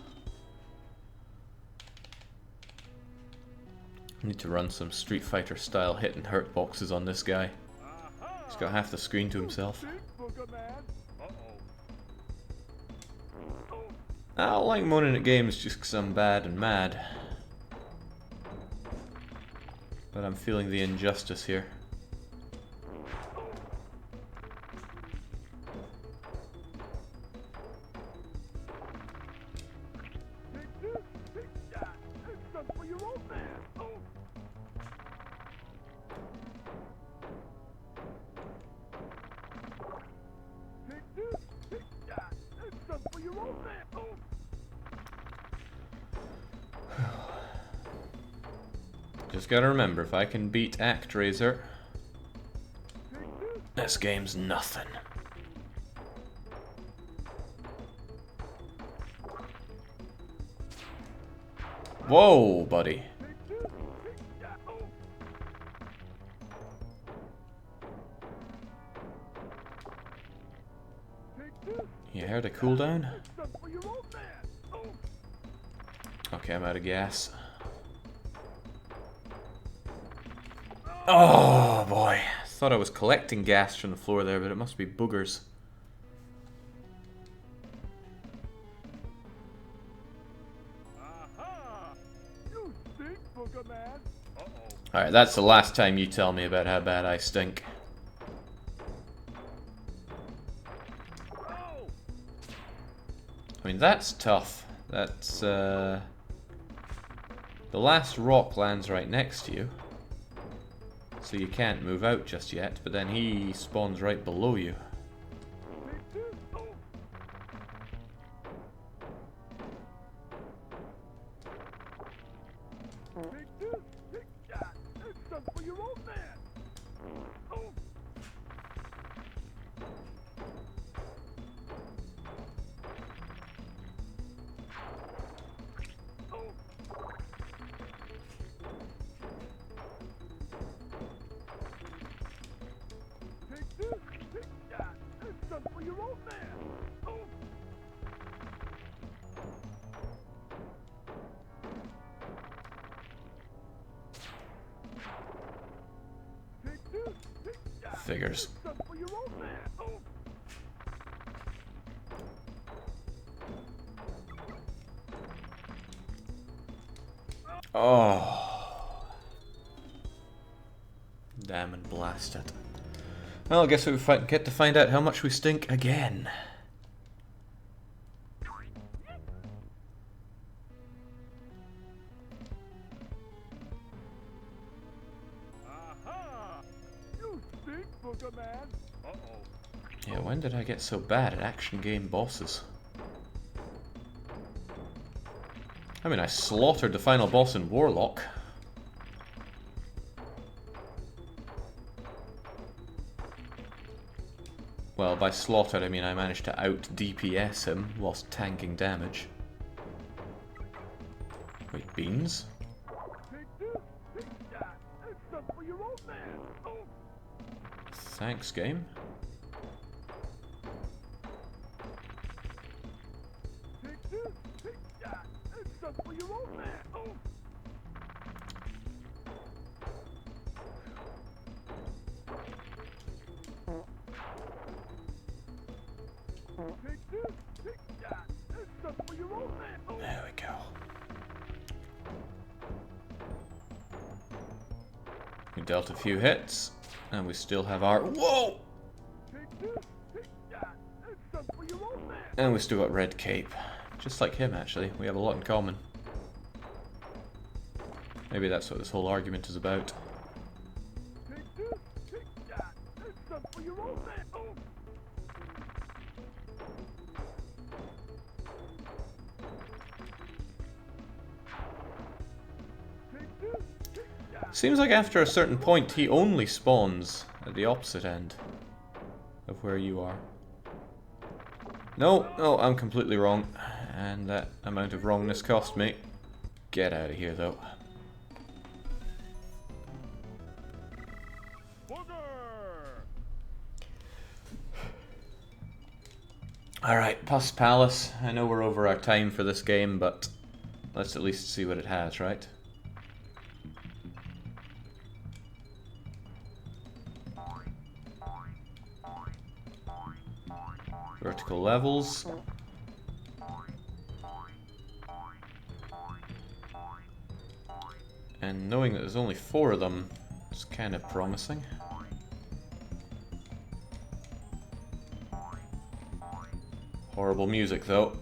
I need to run some Street Fighter style hit and hurt boxes on this guy. He's got half the screen to himself. I don't like moaning at games just because I'm bad and mad. But I'm feeling the injustice here. Just gotta remember, if I can beat ActRaiser, this game's nothing. Whoa, buddy. You heard a cooldown? Okay, I'm out of gas. Oh boy, thought I was collecting gas from the floor there, but it must be boogers. Alright, that's the last time you tell me about how bad I stink. I mean, that's tough. That's, the last rock lands right next to you. So you can't move out just yet, but then he spawns right below you. Figures. Oh. Damn and blast it. Well, I guess we get to find out how much we stink again. Yeah, when did I get so bad at action game bosses? I mean, I slaughtered the final boss in Warlock. Well, by slaughtered I mean I managed to out-DPS him whilst tanking damage. Wait, beans? Thanks, game. There we go. We dealt a few hits, and we still have our... Whoa! And we still got Red Cape. Just like him, actually. We have a lot in common. Maybe that's what this whole argument is about. Seems like after a certain point, he only spawns at the opposite end of where you are. No, no, I'm completely wrong. And that amount of wrongness cost me. Get out of here, though. Alright, Pus Palace. I know we're over our time for this game, but let's at least see what it has, right? Vertical levels. And knowing that there's only 4 of them, it's kind of promising. Horrible music, though.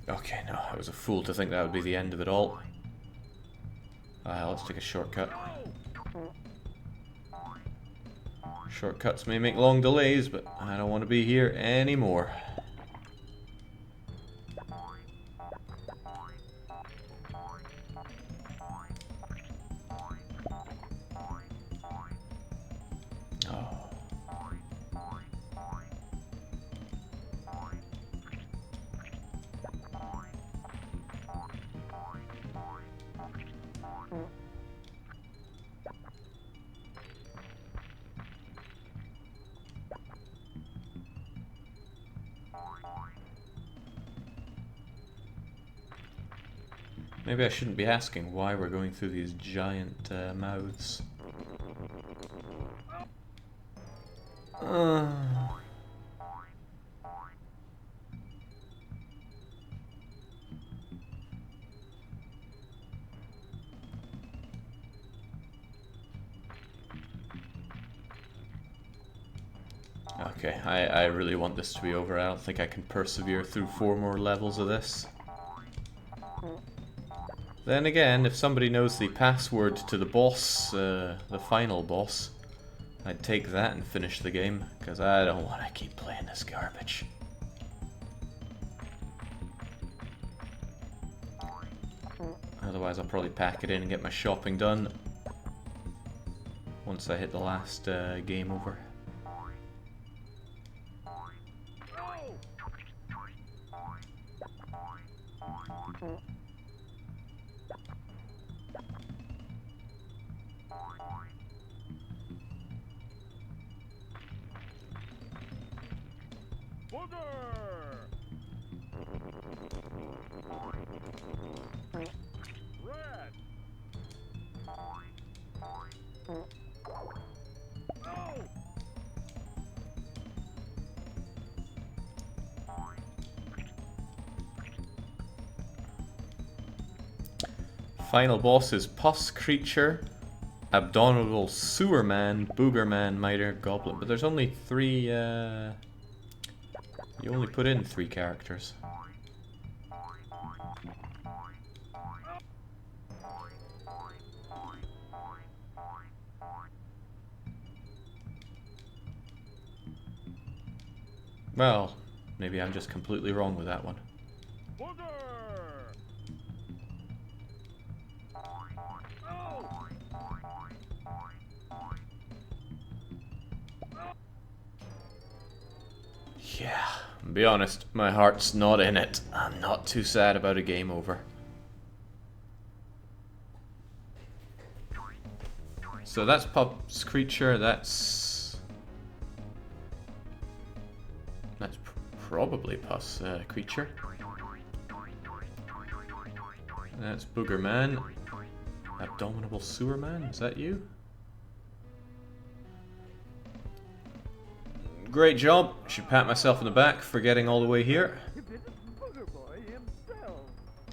Okay, no, I was a fool to think that would be the end of it all. Let's take a shortcut. Shortcuts may make long delays, but I don't want to be here anymore. Oh. Maybe I shouldn't be asking why we're going through these giant mouths. Okay, I really want this to be over. I don't think I can persevere through 4 more levels of this. Then again, if somebody knows the password to the boss, the final boss, I'd take that and finish the game, because I don't want to keep playing this garbage. Otherwise I'll probably pack it in and get my shopping done once I hit the last game over. Red. Final boss is Pus Creature, Abdominal Sewer Man, Boogerman, Miter, Goblin. But there's only 3, you only put in 3 characters. Well, maybe I'm just completely wrong with that one. Yeah, be honest, my heart's not in it. I'm not too sad about a game over. So that's Pup's Creature, that's probably Pus Creature. That's Boogerman. Abdominable Sewer Man, is that you? Great job. Should pat myself on the back for getting all the way here. If it isn't Booger Boy himself,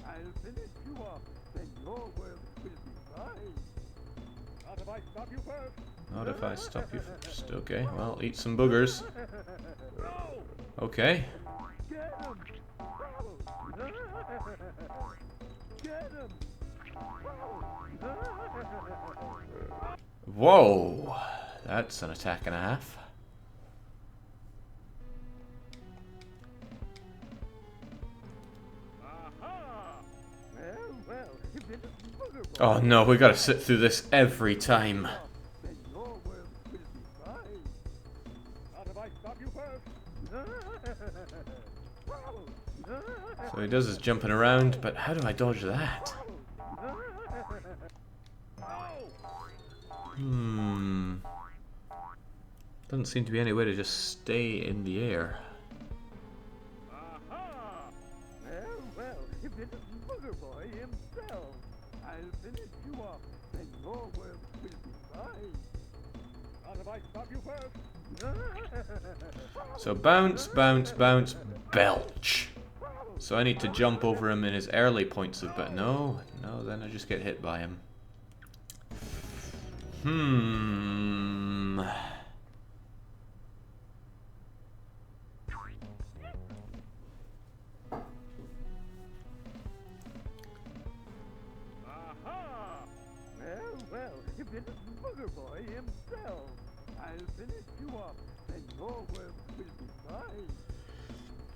I'll finish you off, then your world will be mine. Not if I stop you first. Not if I stop you first. Okay, well, eat some boogers. Okay. Get him! Get him! Whoa! That's an attack and a half. Well, if it isn't Booger Boy, Oh no, we gotta sit through this every time. then your world will be mine. Not if I stop does is jumping around, but how do I dodge that? Doesn't seem to be any way to just stay in the air. Aha! Well, if it isn't Booger Boy himself, I'll finish you off, and your world will be mine. Not if I stop you first. So bounce, bounce, bounce, belch. So I need to jump over him in his early points of, but no, then I just get hit by him. Aha! Well, if it isn't Booger Boy himself, I'll finish you off, and your world will be mine.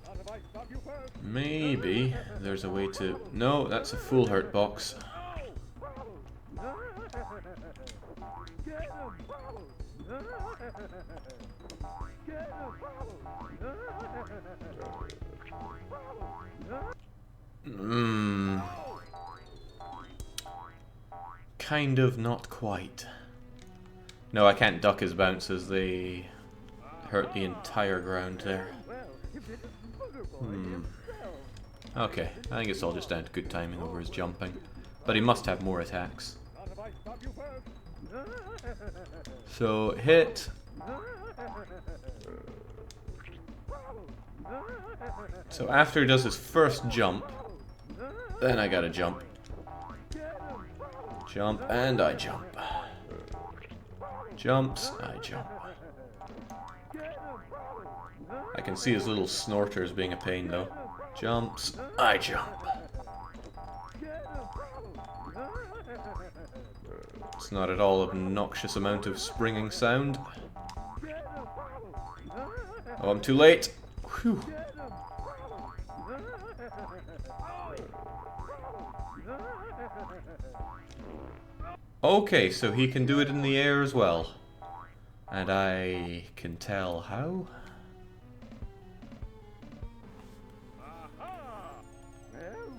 Not if I stop you first. Maybe there's a way to... No, that's a full hurt box. Get him! Get him! Kind of, not quite. No, I can't duck his bounces. They hurt the entire ground there. Okay, I think it's all just down to good timing over his jumping. But he must have more attacks. So, hit. So after he does his first jump, then I gotta jump. Jump, and I jump. Jumps, I jump. I can see his little snorters being a pain though. Jumps, I jump. It's not at all obnoxious amount of springing sound. Oh, I'm too late. Whew. Okay, so he can do it in the air as well. And I can tell how.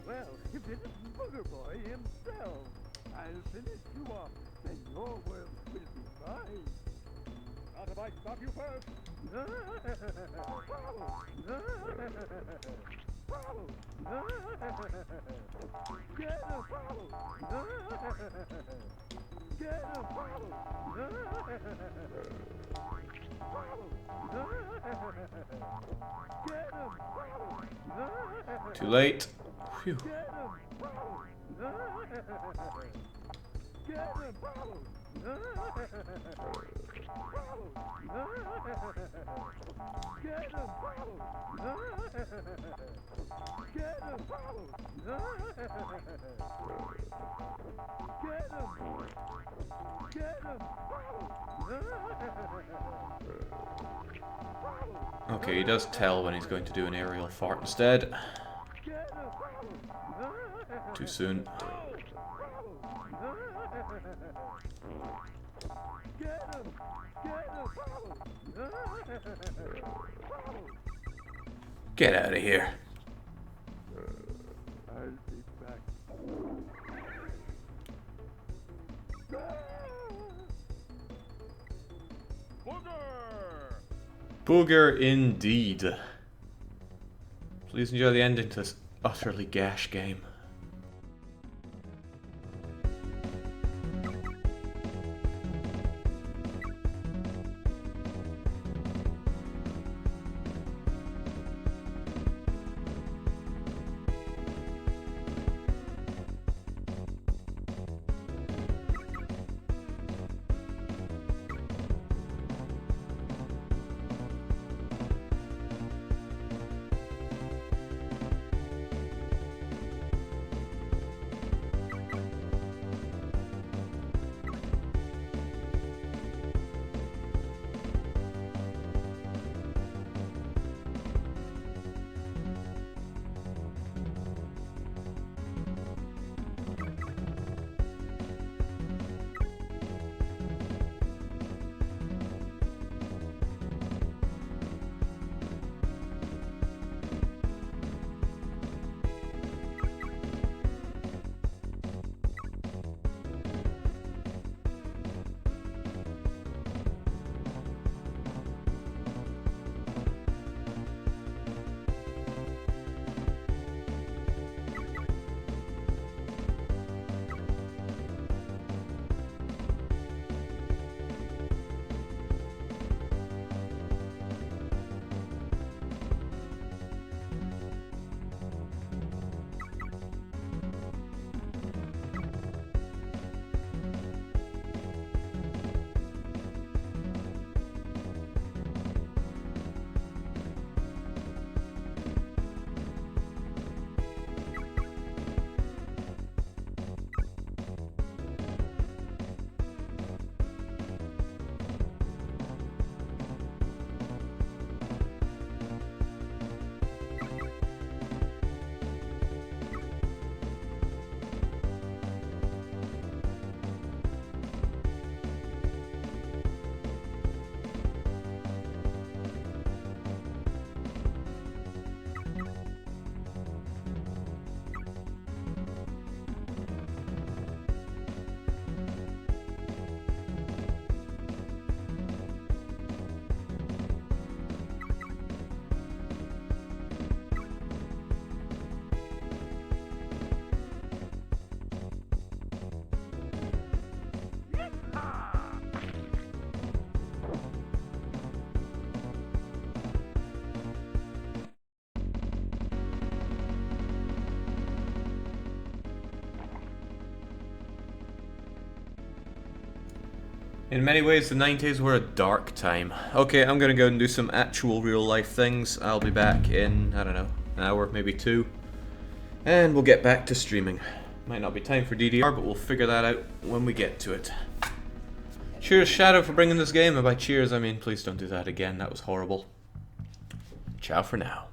Well, if it isn't Booger Boy himself, I'll finish you off, and your world will be mine. Not if I stop you first. Get him! Get him! Too late. Phew. Okay, he does tell when he's going to do an aerial fart instead. Too soon. Get out of here. I'll be back. Booger indeed. Please enjoy the ending to this utterly gash game. In many ways, the 90s were a dark time. Okay, I'm gonna go and do some actual real life things. I'll be back in, I don't know, an hour, maybe two. And we'll get back to streaming. Might not be time for DDR, but we'll figure that out when we get to it. Cheers, Shadow, for bringing this game. And by cheers, I mean please don't do that again. That was horrible. Ciao for now.